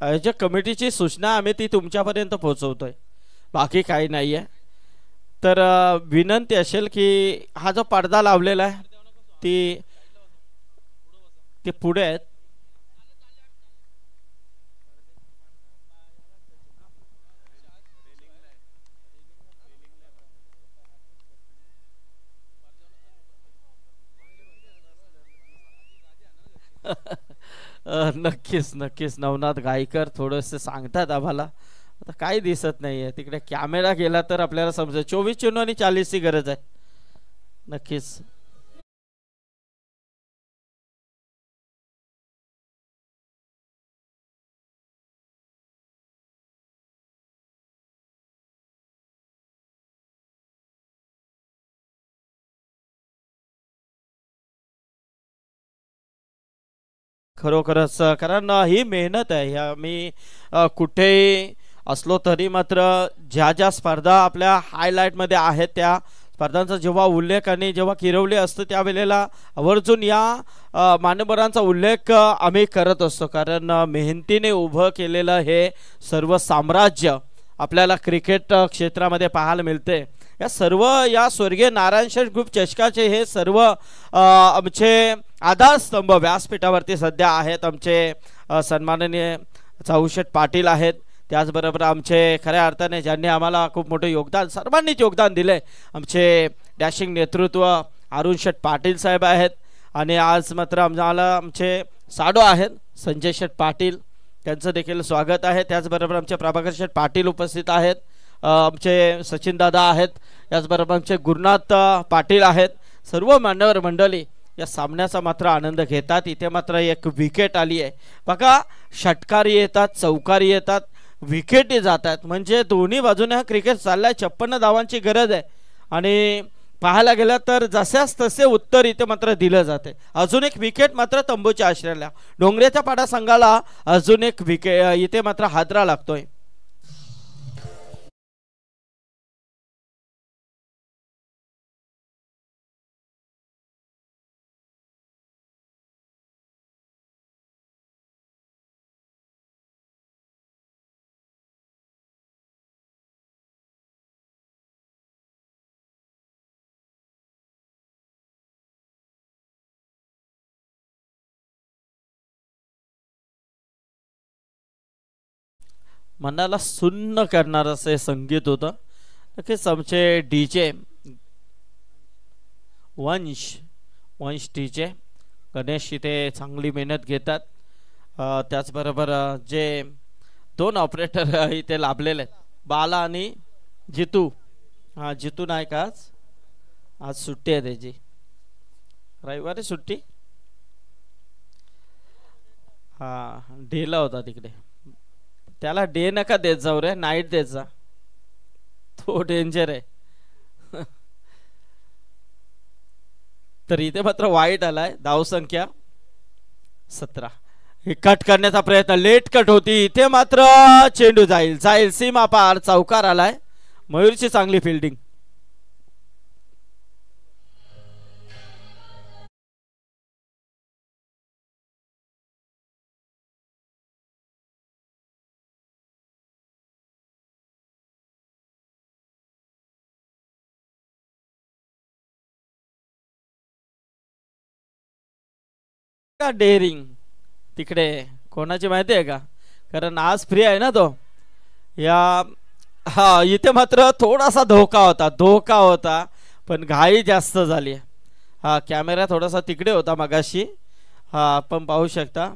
A: आयोजक कमिटीची सूचना आम्ही ती तुमच्यापर्यंत पोहोचवतोय, बाकी काही नाही आहे. तर विनंती असेल की हा जो पडदा लावलेला आहे ती पुढे आहेत. नक्कीच नक्कीच नवनाथ गायकर थोडेसे सांगतात आम्हाला, आता काही दिसत नाहीये तिकडे. कॅमेरा गेला तर आपल्याला समजेल. 24 चेंडू आणि 40 ची गरज आहे नक्कीच. खरोखरच कारण ही मेहनत आहे. ह्या मी कुठेही असलो तरी मात्र ज्या ज्या स्पर्धा आपल्या हायलाईटमध्ये आहेत त्या स्पर्धांचा जेव्हा उल्लेख आणि जेव्हा किरवले असतं त्यावेळेला आवर्जून या मान्यवरांचा उल्लेख आम्ही करत असतो. कारण मेहनतीने उभं केलेलं हे सर्व साम्राज्य आपल्याला क्रिकेट क्षेत्रामध्ये पाहायला मिळते. या सर्व या स्वर्गीय नारायण शेठ ग्रुप चषकाचे हे सर्व आमचे आधारस्तंभ व्यासपीठावरती सध्या आहेत. आमचे सन्माननीय चाऊशेठ पाटील आहेत, त्याचबरोबर आमचे खऱ्या अर्थाने ज्यांनी आम्हाला खूप मोठं योगदान, सर्वांनीच योगदान दिले, आमचे डॅशिंग नेतृत्व अरुण शेठ पाटील साहेब आहेत. आणि आज मात्र आम्हाला आमचे साडो आहेत संजय शेठ पाटील, त्यांचं देखील स्वागत आहे. त्याचबरोबर आमचे प्रभाकर शेठ पाटील उपस्थित आहेत, आमचे सचिन दादा आहेत, त्याचबरोबर आमचे गुरुनाथ पाटील आहेत. सर्व मान्यवर मंडळी या सामन्याचा मात्र आनंद घेतात. इथे मात्र एक विकेट आली आहे बघा, षटकारी येतात, चौकारी येतात, विकेटी जातात, म्हणजे दोन्ही बाजूने हा क्रिकेट चाललाय. 56 धावांची गरज आहे आणि पाहायला गेलं तर जशाच तसे उत्तर इथे मात्र दिलं जाते. अजून एक विकेट मात्र तंबूच्या आश्रयाला, डोंगरेच्या पाडा संघाला अजून एक विकेट इथे मात्र हादरा लागतोय. मनाला सुन्न करणारं असं संगीत होतं. नक्कीच आमचे डीजे वंश डीजे गणेश इथे चांगली मेहनत घेतात. त्याचबरोबर जे 2 ऑपरेटर इथे लाभलेले आहेत, बाला आणि जितू. हा जितू नाही का, आज सुट्टी आहे त्याची, रविवारी सुट्टी. हा डेला होता तिकडे, त्याला डे नका देत जाऊ रे, नाईट देत जा, तो डेंजर आहे. तर इथे मात्र वाईट आलाय, धावसंख्या 17. हे कट करण्याचा प्रयत्न, लेट कट होती, इथे मात्र चेंडू जाईल सीमा पार, चौकार आलाय. मयूरची चांगली फिल्डिंग. डेअरिंग तिकडे कोणाची माहिती आहे का, कारण आज फ्री आहे ना तो. या हा इथे मात्र थोडासा धोका होता पण घाई जास्त झाली. हा कॅमेरा थोडासा तिकडे होता मगाशी, हा आपण पाहू शकता.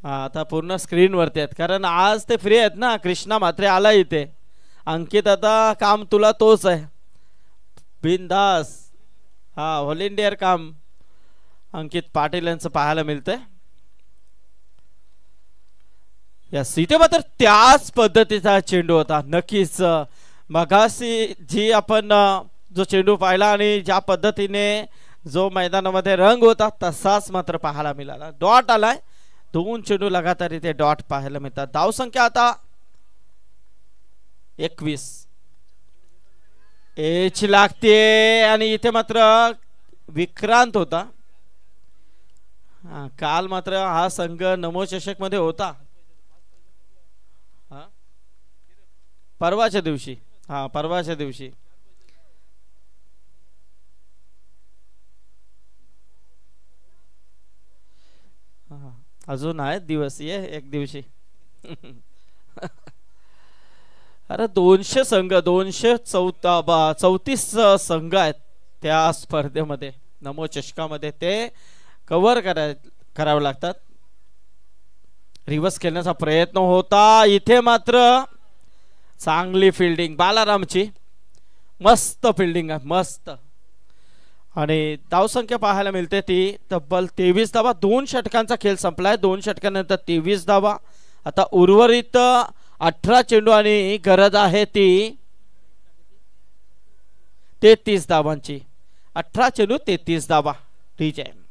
A: हा आता पूर्ण स्क्रीनवरती आहेत कारण आज ते फ्री आहेत ना. कृष्णा म्हात्रे आला इथे, अंकित आता काम तुला तोच आहे बिनदास. हा व्हॉलेंटियर काम अंकित पाटील यांचं पाहायला मिळतंय. यस इथे मात्र त्याच पद्धतीचा चेंडू होता. नक्कीच मगाशी जी आपण जो चेंडू पाहिला आणि ज्या पद्धतीने जो मैदानामध्ये रंग होता तसाच मात्र पाहायला मिळाला. डॉट आलाय. 2 चेंडू लगातार इथे डॉट पाहायला मिळतात. धावसंख्या आता 21. एच लागते आणि इथे मात्र विक्रांत होता. काल मात्र हा संघ नमो चषक मध्ये होता. परवाच्या दिवशी. हा परवाच्या दिवशी. अजून आहेत दिवस ये एक दिवशी. अरे 200 संघ 234 संघ आहेत त्या स्पर्धेमध्ये नमो चषकामध्ये. ते कव्हर करावे लागतात. रिव्हर्स खेळण्याचा प्रयत्न होता. इथे मात्र चांगली फिल्डिंग बालारामची. मस्त फिल्डिंग आहे मस्त. आणि धावसंख्या पाहायला मिळते ती तब्बल 23 धावा. 2 षटकांचा खेळ संपलाय. 2 षटकानंतर 23 धावा. आता उर्वरित 18 चेंडू आणि गरज आहे ती 33 धावांची. 18 चेंडू 33 धावा. ठीक आहे.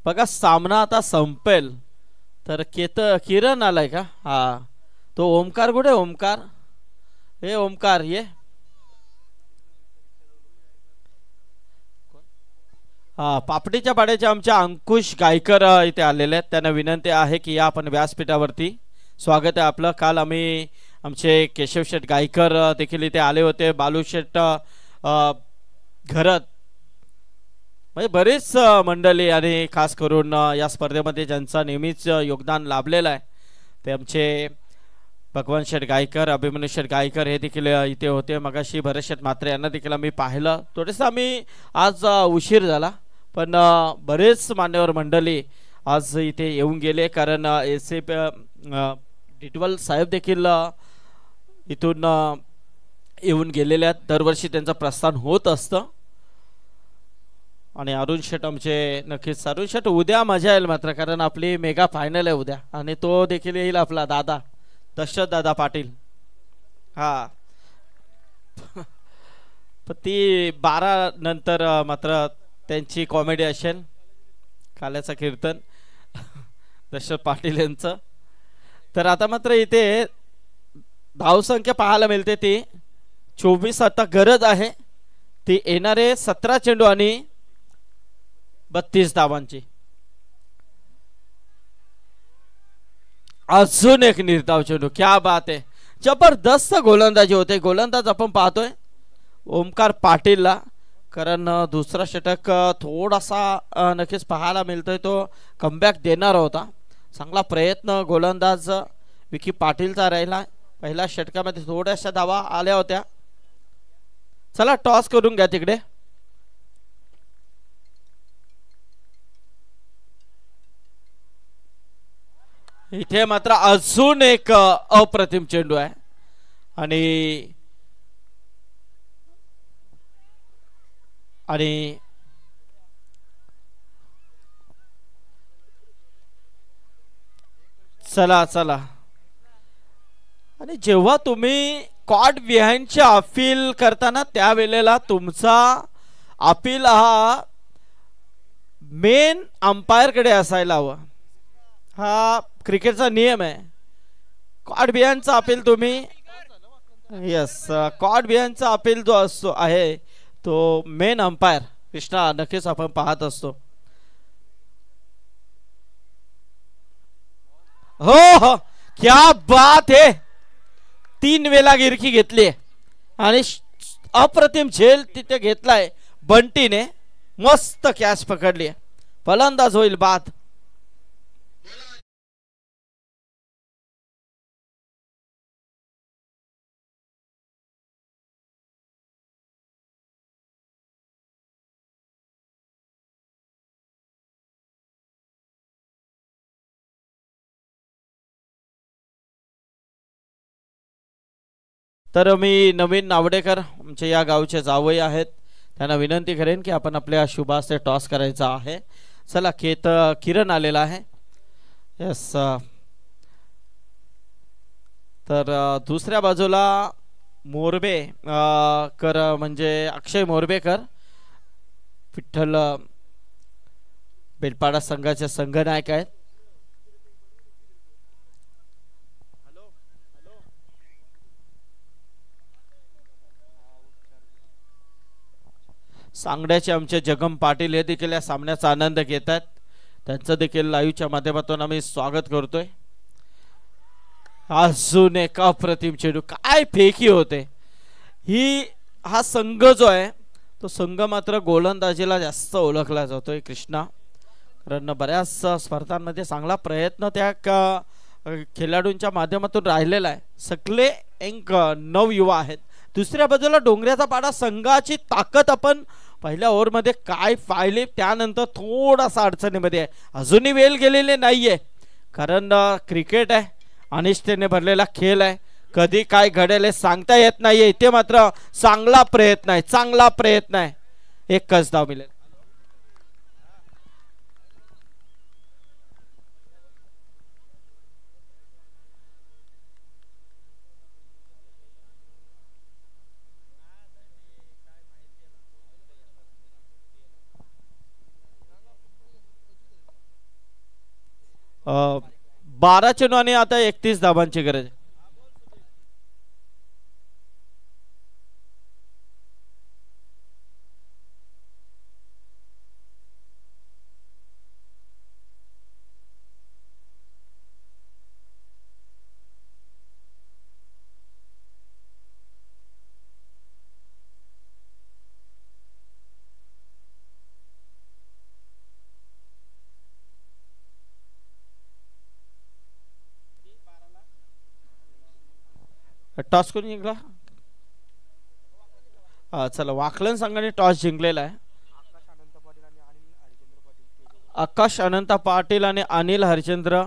A: बघा सामना आता संपेल तर किरण आलाय का. हा तो ओमकार कुठे. ओमकार हे ओमकार ये. हा पापडीच्या पाड्याचे आमच्या अंकुश गायकर इथे आलेले आहेत. त्यांना विनंती आहे की या आपण व्यासपीठावरती. स्वागत आहे आपलं. काल आम्ही आमचे केशव शेठ गायकर देखील इथे आले होते. बालू शेठ घरत म्हणजे बरेच मंडळी आणि खास करून या स्पर्धेमध्ये ज्यांचा नेहमीच योगदान लाभलेलं आहे ते आमचे भगवान शेठ गायकर अभिमन्यू शेठ गायकर हे देखील इथे होते. मगाशी भरत शेठ म्हात्रे यांना देखील आम्ही पाहिलं. थोडंसं आम्ही आज उशीर झाला पण बरेच मान्यवर मंडळी आज इथे येऊन गेले. कारण एस.ए. डिटवल साहेब देखील इथून येऊन गेलेले आहेत. दरवर्षी त्यांचं प्रस्थान होत असतं. आणि अरुण शेठ आमचे नक्कीच. अरुण शेठ उद्या मजा येईल मात्र कारण आपली मेगा फायनल आहे उद्या आणि तो देखील येईल आपला दादा दशरथ दादा पाटील. हा ती 12 नंतर मात्र त्यांची कॉमेडी असेल. काल्याचं कीर्तन दशरथ पाटील यांचं. तर आता मात्र इथे धावसंख्या पाहायला मिळते ती 24. आता गरज आहे ती येणारे 17 चेंडू आणि 32 धावांची. अजून एक निर्धाव चेंडू. क्या बात आहे. जबरदस्त गोलंदाजी होते. गोलंदाज आपण पाहतोय ओमकार पाटीलला. कारण दुसरा षटक थोडासा नक्कीच पाहायला मिळतोय तो कमबॅक देणार होता. चांगला प्रयत्न गोलंदाज विकी पाटीलचा राहिला. पहिल्या षटकामध्ये थोड्याशा धावा आल्या होत्या. चला टॉस करून घ्या तिकडे. इथे मात्र अजून एक अप्रतिम चेंडू आहे आणि चला चला. आणि जेव्हा तुम्ही कॉट बिहाइंडचे अपील करताना त्यावेळेला तुमचा अपील हा मेन अंपायर कडे असायला हवा. हा क्रिकेटचा नियम आहे. कॉट बिहाइंडचा अपील तुम्ही यस कॉट बिहाइंडचा अपील जो असतो आहे तो मेन अंपायर कृष्णा नक्कीच आपण पाहत असतो. हो हो क्या बात है. 3 वेळा गिरकी घेतली आणि अप्रतिम झेल तिथे घेतलाय बंटीने. मस्त कॅच पकडली. फलंदाज होईल बाद. तर मी नवीन नावडेकर आमच्या या गावचे जावई आहेत, त्यांना विनंती करेन की आपण आपल्या शुभास्ते टॉस करायचा आहे. चला किरण आलेला आहे. यस. तर दुसऱ्या बाजूला मोरबे कर म्हणजे अक्षय मोरबेकर विठ्ठल बेलपाडा संघाचे संघनायक आहेत. सांगड्याचे आमचे जगम पाटील हे देखील या सामन्याचा आनंद घेत आहेत. त्यांचं देखील लाईव्हच्या माध्यमातून आम्ही स्वागत करतोय. अजून एका अप्रतिम चेंडू, काय फेकी होते ही. हा संघ जो आहे तो संघ मात्र गोलंदाजीला जास्त ओळखला जातोय कृष्णा, कारण बऱ्याच स्पर्धांमध्ये चांगला प्रयत्न त्या खेळाडूंच्या माध्यमातून राहिलेला आहे. सगळे एक नवयुवा आहेत. दुसऱ्या बाजूला डोंगऱ्याचा पाडा संघाची ताकद आपण पहिल्या ओव्हरमध्ये काय पाहिले, त्यानंतर थोडासा अडचणीमध्ये आहे. अजूनही वेळ गेलेले नाहीये, कारण क्रिकेट आहे, अनिष्टेने भरलेला खेळ आहे. कधी काय घडेल हे सांगता येत नाहीये. इथे मात्र चांगला प्रयत्न आहे, चांगला प्रयत्न आहे. एकच धाव मिळेल. 12 चेंडू आणि आता 31 धावांची गरज. टॉस कोणी जिंकला? चला, वाकलन संघाने टॉस जिंकलेला आहे. आकाश अनंत पाटील आणि अनिल हरिचंद्र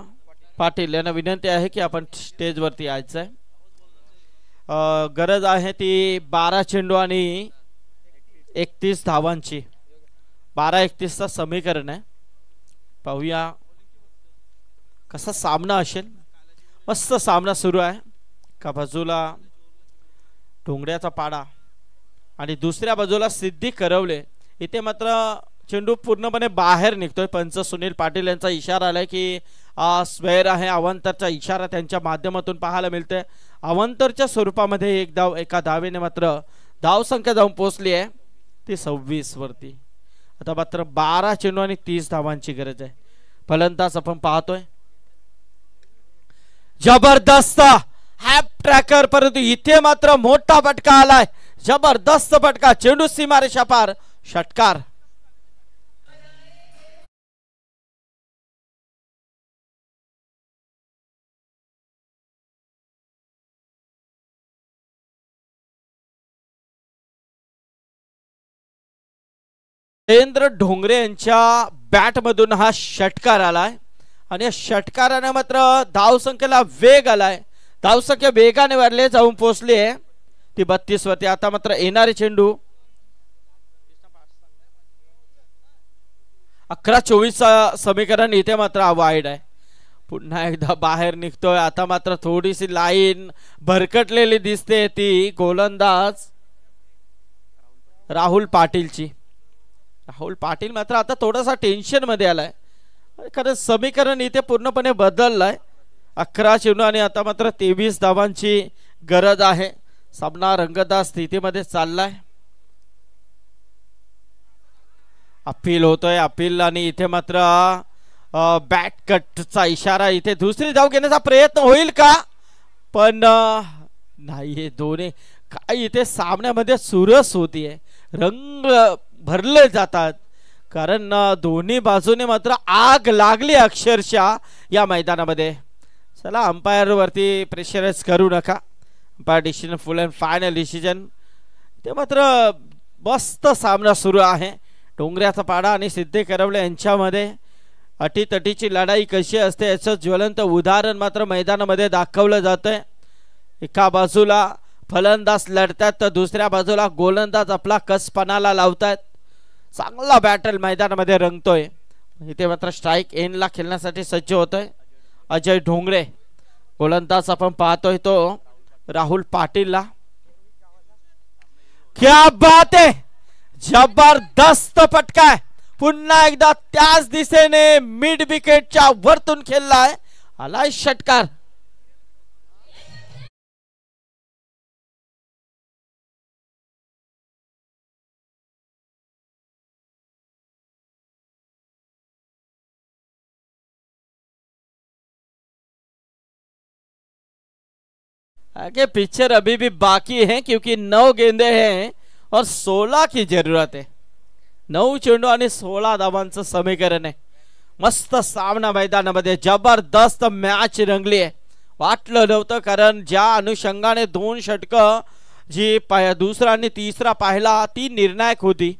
A: पाटील यांना विनंती आहे की आपण स्टेज वरती यायचं आहे. गरज आहे ती 12 चेंडू आणि 31 धावांची. 12-31 चा समीकरण आहे. पाहूया कसा सामना असेल. मस्त सामना सुरू आहे. का बाजूला डोंगऱ्याचा पाडा आणि दुसऱ्या बाजूला सिद्धी करवले. इथे मात्र चेंडू पूर्णपणे बाहेर निघतोय. पंच सुनील पाटील यांचा इशारा आलाय की स्वेर आहे. अवंतरचा इशारा त्यांच्या माध्यमातून पाहायला मिळते. अवंतरच्या स्वरूपामध्ये एक धाव, एका धावेने मात्र धावसंख्या जाऊन पोहोचली आहे ती 26 वरती. आता मात्र 12 चेंडू आणि 30 धावांची गरज आहे. फलंदाज आपण पाहतोय जबरदस्त हॅप ट्रॅकर, परंतु इथे मात्र मोठा फटका आलाय. जबरदस्त फटका, चेंडू सीमारेषा पार, षटकार. नरेंद्र ढोंगरे यांच्या बॅट मधून हा षटकार आलाय आणि या षटकाराने मात्र धावसंख्येला वेग आलाय. धावसंख्या वेगाने वाढले, जाऊन पोहोचली आहे ती 32 वरती. आता मात्र येणारे चेंडू 11-24 समीकरण इथे मात्र वाईड आहे. पुन्हा एकदा बाहेर निघतोय. आता मात्र थोडीशी लाईन भरकटलेली दिसते ती गोलंदाज राहुल पाटीलची. राहुल पाटील मात्र आता थोडासा टेन्शन मध्ये आलाय, कारण समीकरण इथे पूर्णपणे बदललाय. 11 चेंडू आणि आता मात्र 23 धावांची गरज आहे. सामना रंगतदार स्थितीमध्ये चाललाय. अपील होतोय, अपील आणि इथे मात्र बॅट कटचा इशारा. इथे दुसरी धाव घेण्याचा प्रयत्न होईल का, पण नाहीये दोन्ही काय इथे सामन्यामध्ये सुरस होतीये, रंग भरले जातात, कारण दोन्ही बाजूने मात्र आग लागली अक्षरशः या मैदानामध्ये. चला अंपायर वरती प्रेशराइज करू नका, umpire decision full and final decision. ते मात्र मस्त सामना सुरू आहे. डोंगऱ्याचा पाडा आणि सिद्धे करवले यांच्यामध्ये अटीतटीची लढाई कशी असते याचं ज्वलंत उदाहरण मात्र मैदानामध्ये दाखवलं जातंय. एका बाजूला फलंदाज लढतात तर दुसऱ्या बाजूला गोलंदाज आपला कसपणाला लावतात. चांगला बॅटल मैदानामध्ये रंगतोय. इथे मात्र स्ट्राईक एंडला खेळण्यासाठी सज्ज होतोय अजय ढोंगरे. गोलंदाज आपण पाहतोय तो राहुल पाटीलला. क्या बात आहे, जबरदस्त फटका. पुन्हा एकदा त्याच दिशेने मिड विकेटच्या वरतून खेळलाय, आलाय षटकार. आगे पिक्चर अभी भी बाकी है क्योंकि 9 गेंदे हैं और 16 की जरूरत है. 9 चेंडू आणि 16 धावांचं समीकरण आहे. मस्त सामना मैदानामध्ये, जबरदस्त मॅच रंगली आहे. वाटलं नव्हतं, कारण ज्या अनुषंगाने 2 षटकं जी दुसरा आणि तिसरा पाहिला ती निर्णायक होती.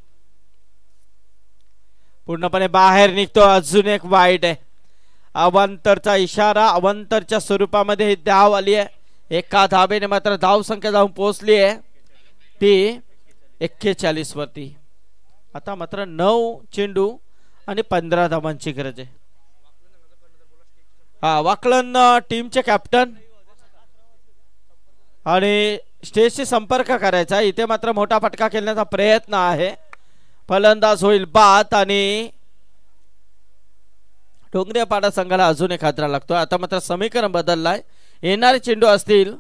A: पूर्णपणे बाहेर निघतो. अजून एक वाईट आहे. अवंतरचा इशारा, अवंतरच्या स्वरूपामध्ये ही धाव आली आहे. एका धाबेने मात्र धाव संख्या जाऊन पोहोचली आहे ती 41 वरती. आता मात्र 9 चेंडू आणि 15 धावांची गरज आहे. हा वाकलन टीमचे कॅप्टन आणि स्टेजशी संपर्क करायचा. इथे मात्र मोठा फटका खेळण्याचा प्रयत्न आहे. फलंदाज होईल बाद आणि डोंगरेपाडा संघाला अजून एक हादरा लागतो. आता मात्र समीकरण बदललाय. येणारे चेंडू असतील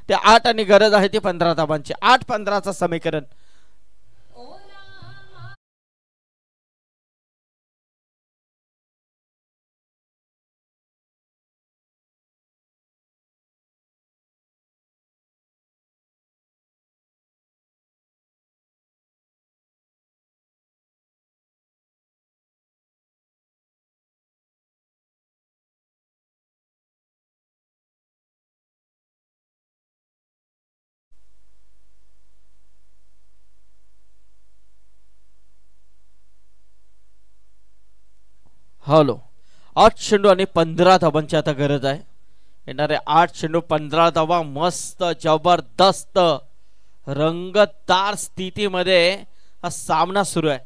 A: ते 8 आणि गरज आहे ती 15 धावांची. 8-15चा समीकरण. हॅलो, 8 चेंडू आणि 15 धावांची आता गरज आहे. येणारे 8 चेंडू 15 धावा. मस्त जबरदस्त रंगतदार स्थितीमध्ये हा सामना सुरू आहे.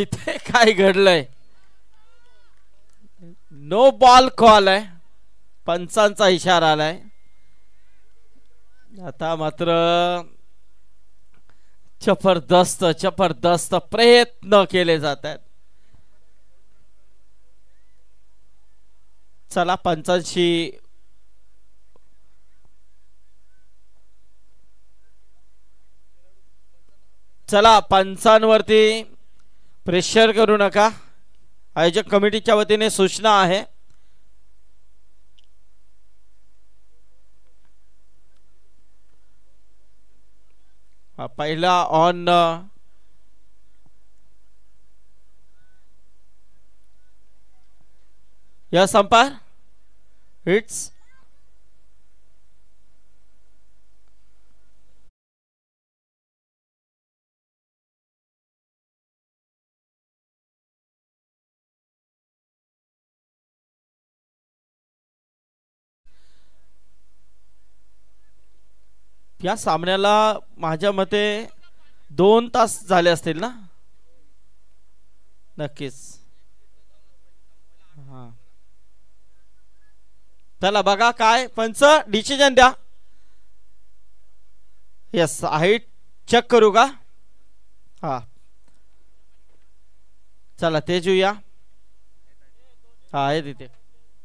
A: इथे काय घडलंय? नो बॉल कॉल आहे. पंचांचा इशारा आलाय. आता मात्र जबरदस्त जबरदस्त प्रयत्न केले जात आहेत. चला पंचांशी चला पंचांवरती प्रेशर करू नका. आयोजक कमिटीच्या वतीने सूचना आहे. पहिला ऑन यस अंपायर, इट्स या सामन्याला माझ्या मते 2 तास झाले असतील ना. नक्कीच. हा चला बघा काय पंच डिसिजन द्या. यस आहे, चेक करू का? हा चला तेजू या. हा आहे तिथे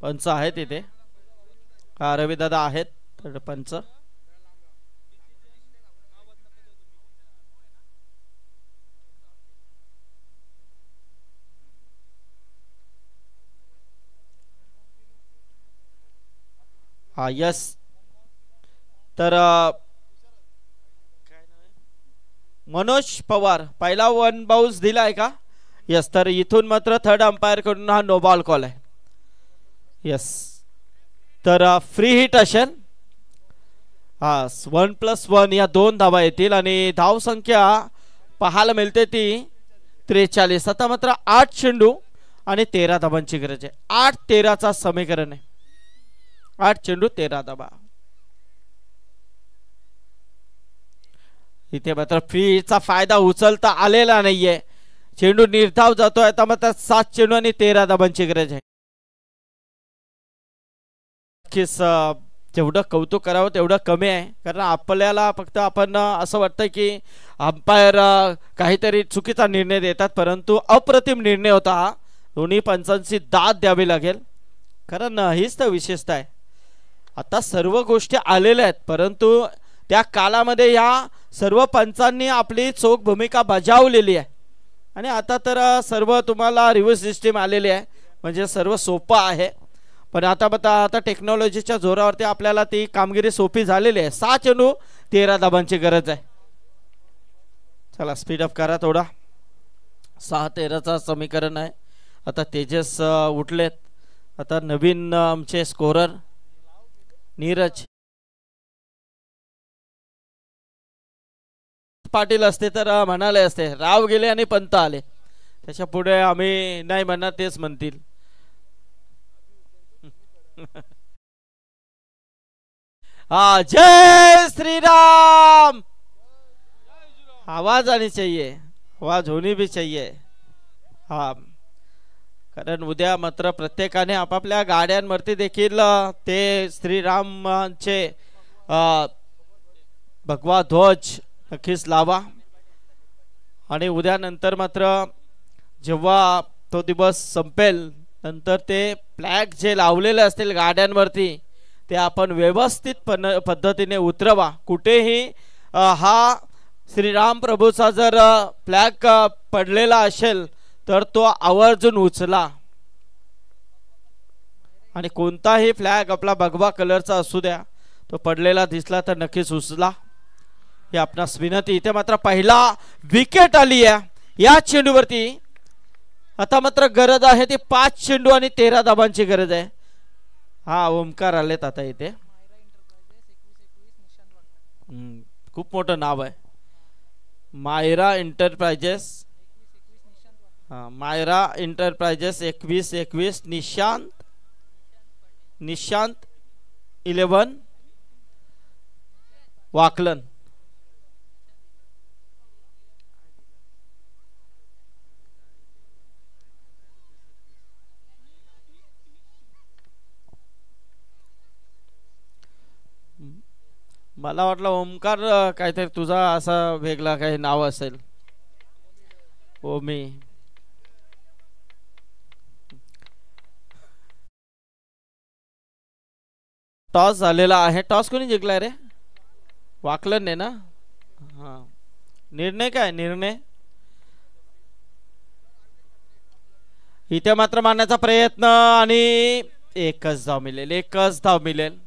A: पंच आहे तिथे. हा रवी दादा आहेत पंच. हा यस, तर मनोज पवार पहिला वन बाउन्स दिलाय का? यस, तर इथून मात्र थर्ड अंपायर कडून हा नो बॉल कॉल आहे. यस, तर फ्री हिट असेल. हा 1+1 या 2 धावा येतील आणि धाव संख्या पाहायला मिळते ती 43. आता मात्र 8 चेंडू आणि 13 धावांची गरज आहे. 8-13चा समीकरण आहे. 8 चेंडू 13 धावा. इथे मात्र फ्रीचा फायदा उचलता आलेला नाहीये. चेंडू निर्धाव जातोय. आता मात्र 7 चेंडू आणि 13 धावांची गरज आहे. जेवढं कौतुक करावं तेवढं कमी आहे, कारण आपल्याला फक्त आपण असं वाटतं की अंपायर काहीतरी चुकीचा निर्णय देतात, परंतु अप्रतिम निर्णय होता हा. दोन्ही पंचांची दाद द्यावी लागेल, कारण हीच तर विशेषता आहे. आता सर्व गोष्टी आलेल्या आहेत, परंतु त्या कालामध्ये या सर्व पंचांनी आपली चोख भूमिका बजावलेली आहे. आणि आता तर सर्व तुम्हाला रिव्हर्स सिस्टीम आलेली आहे, म्हणजे सर्व सोपं आहे. पण आता टेक्नॉलॉजीच्या जोरावरती आपल्याला ती कामगिरी सोपी झालेली आहे. 6 चेंडू 13 धाबांची गरज आहे. चला स्पीड अप करा थोडा. 6-13चा समीकरण आहे. आता तेजस उठलेत. आता नवीन आमचे स्कोरर नीरज पाटील असते तर म्हणाले असते, राव गेले आणि पंत आले. त्याच्या पुढे आम्ही नाही म्हणणार, तेच म्हणतील. हाँ जय श्री राम. आवाज आनी चाहिए, आवाज होनी भी चाहिए. हा, कारण उद्या मात्र प्रत्येकाने आपापल्या गाड्यांवरती देखील ते श्रीरामांचे भगवा ध्वज नक्कीच लावा. आणि उद्या नंतर मात्र जेव्हा तो दिवस संपेल, नंतर ते फ्लॅग जे लावलेले असतील गाड्यांवरती ते आपण व्यवस्थित पद्धतीने उतरवा. कुठेही हा श्रीराम प्रभूचा जर फ्लॅग पडलेला असेल तर तो आवर्जून उचला. आणि कोणताही फ्लॅग आपला भगवा कलरचा असू द्या, तो पडलेला दिसला तर नक्कीच उचला, ही आपणास विनंती. इथे मात्र पहिला विकेट आली आहे या चेंडूवरती. आता मात्र गरज आहे ती 5 चेंडू आणि 13 धाबांची गरज आहे. हा ओमकार आलेत आता इथे. खूप मोठं नाव आहे, मायरा एंटरप्राइजेस. मायरा एंटरप्राइजेस 21-21 निशांत 11 वाकलन. मला वाटलं ओमकार काहीतरी तुझा असा वेगळा काही नाव असेल. ओमी. टॉस झालेला आहे. टॉस कोणी जिंकलाय रे? वाकलन ने ना. हा, निर्णय काय? निर्णय इथे मात्र मारण्याचा प्रयत्न आणि एकच धाव मिळेल. एकच धाव मिळेल.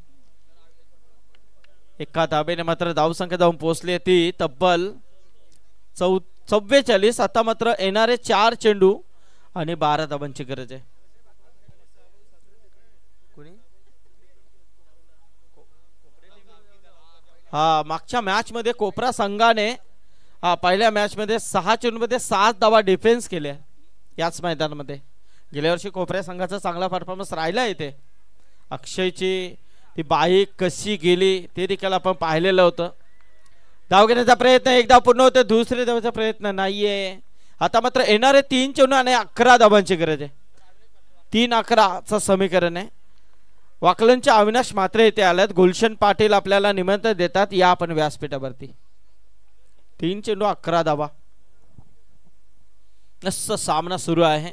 A: एका धाबेने मात्र धाव संख्या जाऊन पोहोचली ती तब्बल 44. आता मात्र येणारे 4 चेंडू आणि 12 धाबांची गरज आहे. हा, मागच्या मॅच मध्ये कोपरा संघाने पहिल्या मॅच मध्ये 6 चेंडू मध्ये 7 धावा डिफेन्स केल्या याच मैदानामध्ये. गेल्या वर्षी कोपऱ्या संघाचा चांगला परफॉर्मन्स राहिला इथे. अक्षयची ती बाईक कशी गेली ते देखील आपण पाहिलेलं होतं. धाव घेण्याचा प्रयत्न, एक धाव पूर्ण होते, दुसरे धावाचा प्रयत्न नाहीये. आता मात्र येणारे 3 चेंडू आणि 11 धाबांची गरज आहे. 3-11चं समीकरण आहे. वाकलनच्या अविनाश मात्रे इथे आल्यात. गुलशन पाटील आपल्याला निमंत्रण देतात, या आपण व्यासपीठावरती. 3 चेंडू 11 धावा असं सामना सुरू आहे.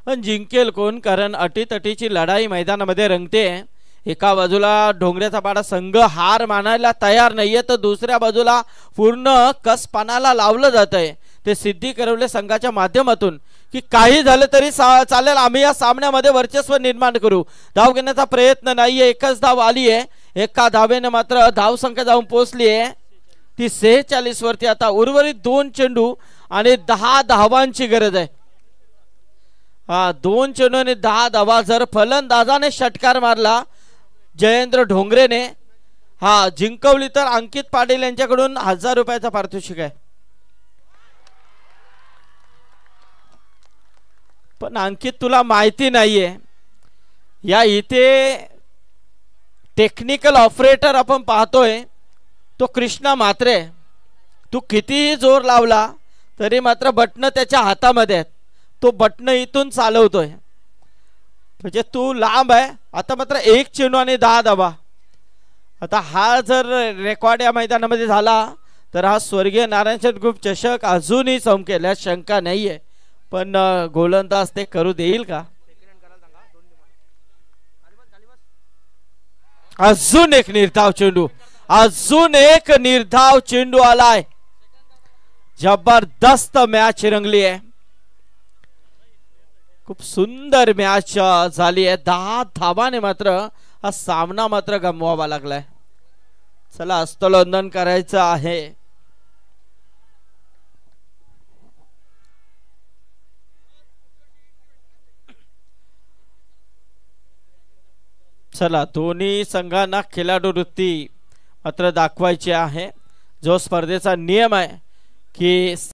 A: पण जिंकेल कोण? कारण अटीतटीची लढाई मैदानामध्ये रंगते. एका बाजूला ढोंगऱ्याचा पाडा संघ हार मानायला तयार नाहीये, तर दुसऱ्या बाजूला पूर्ण कसपणाला लावलं जात आहे. ते सिद्धी करवले संघाच्या माध्यमातून की काही झालं तरी चालेल, आम्ही या सामन्यामध्ये वर्चस्व निर्माण करू. धाव घेण्याचा प्रयत्न नाहीये, एकच धाव आली आहे. एका धावेने मात्र धावसंख्या जाऊन पोहोचली आहे ती 46 वरती. आता उर्वरित 2 चेंडू आणि 10 धावांची गरज आहे. 2 चेंडू आणि 10 धावा. जर फलंदाजाने षटकार मारला जयेंद्र ढोंगरेने जिंकवली तर अंकित पाटील यांच्याकडून 1000 रुपयाचा पारितोषिक आहे. पण अंकित तुला माहिती नाहीये, या इथे टेक्निकल ऑपरेटर आपण पाहतोय तो कृष्णा म्हात्रे. तू कितीही जोर लावला तरी मात्र बटन त्याच्या हातामध्ये आहेत, तो बटन इथून चालवतोय. म्हणजे तू लांब आहे. आता मात्र 1 चेंडू आणि 10 धावा. आता हा जर रेकॉर्ड या मैदानामध्ये झाला तर हा स्वर्गीय नारायणशेठ ग्रुप चषक अजूनही चमकेल, यात शंका नाहीये. पण गोलंदाज ते करू देईल का? अजून एक निर्धाव चेंडू, अजून एक निर्धाव चेंडू आलाय. जबरदस्त मॅच रंगली आहे, खूप सुंदर मॅच झाली आहे. 10 धावाने मात्र हा सामना मात्र गमवावा लागलाय. चला हस्तोलंदन करायचं आहे. चला दोन्ही संघांना खेळाडू वृत्ती मात्र दाखवायची आहे. जो स्पर्धेचा नियम आहे की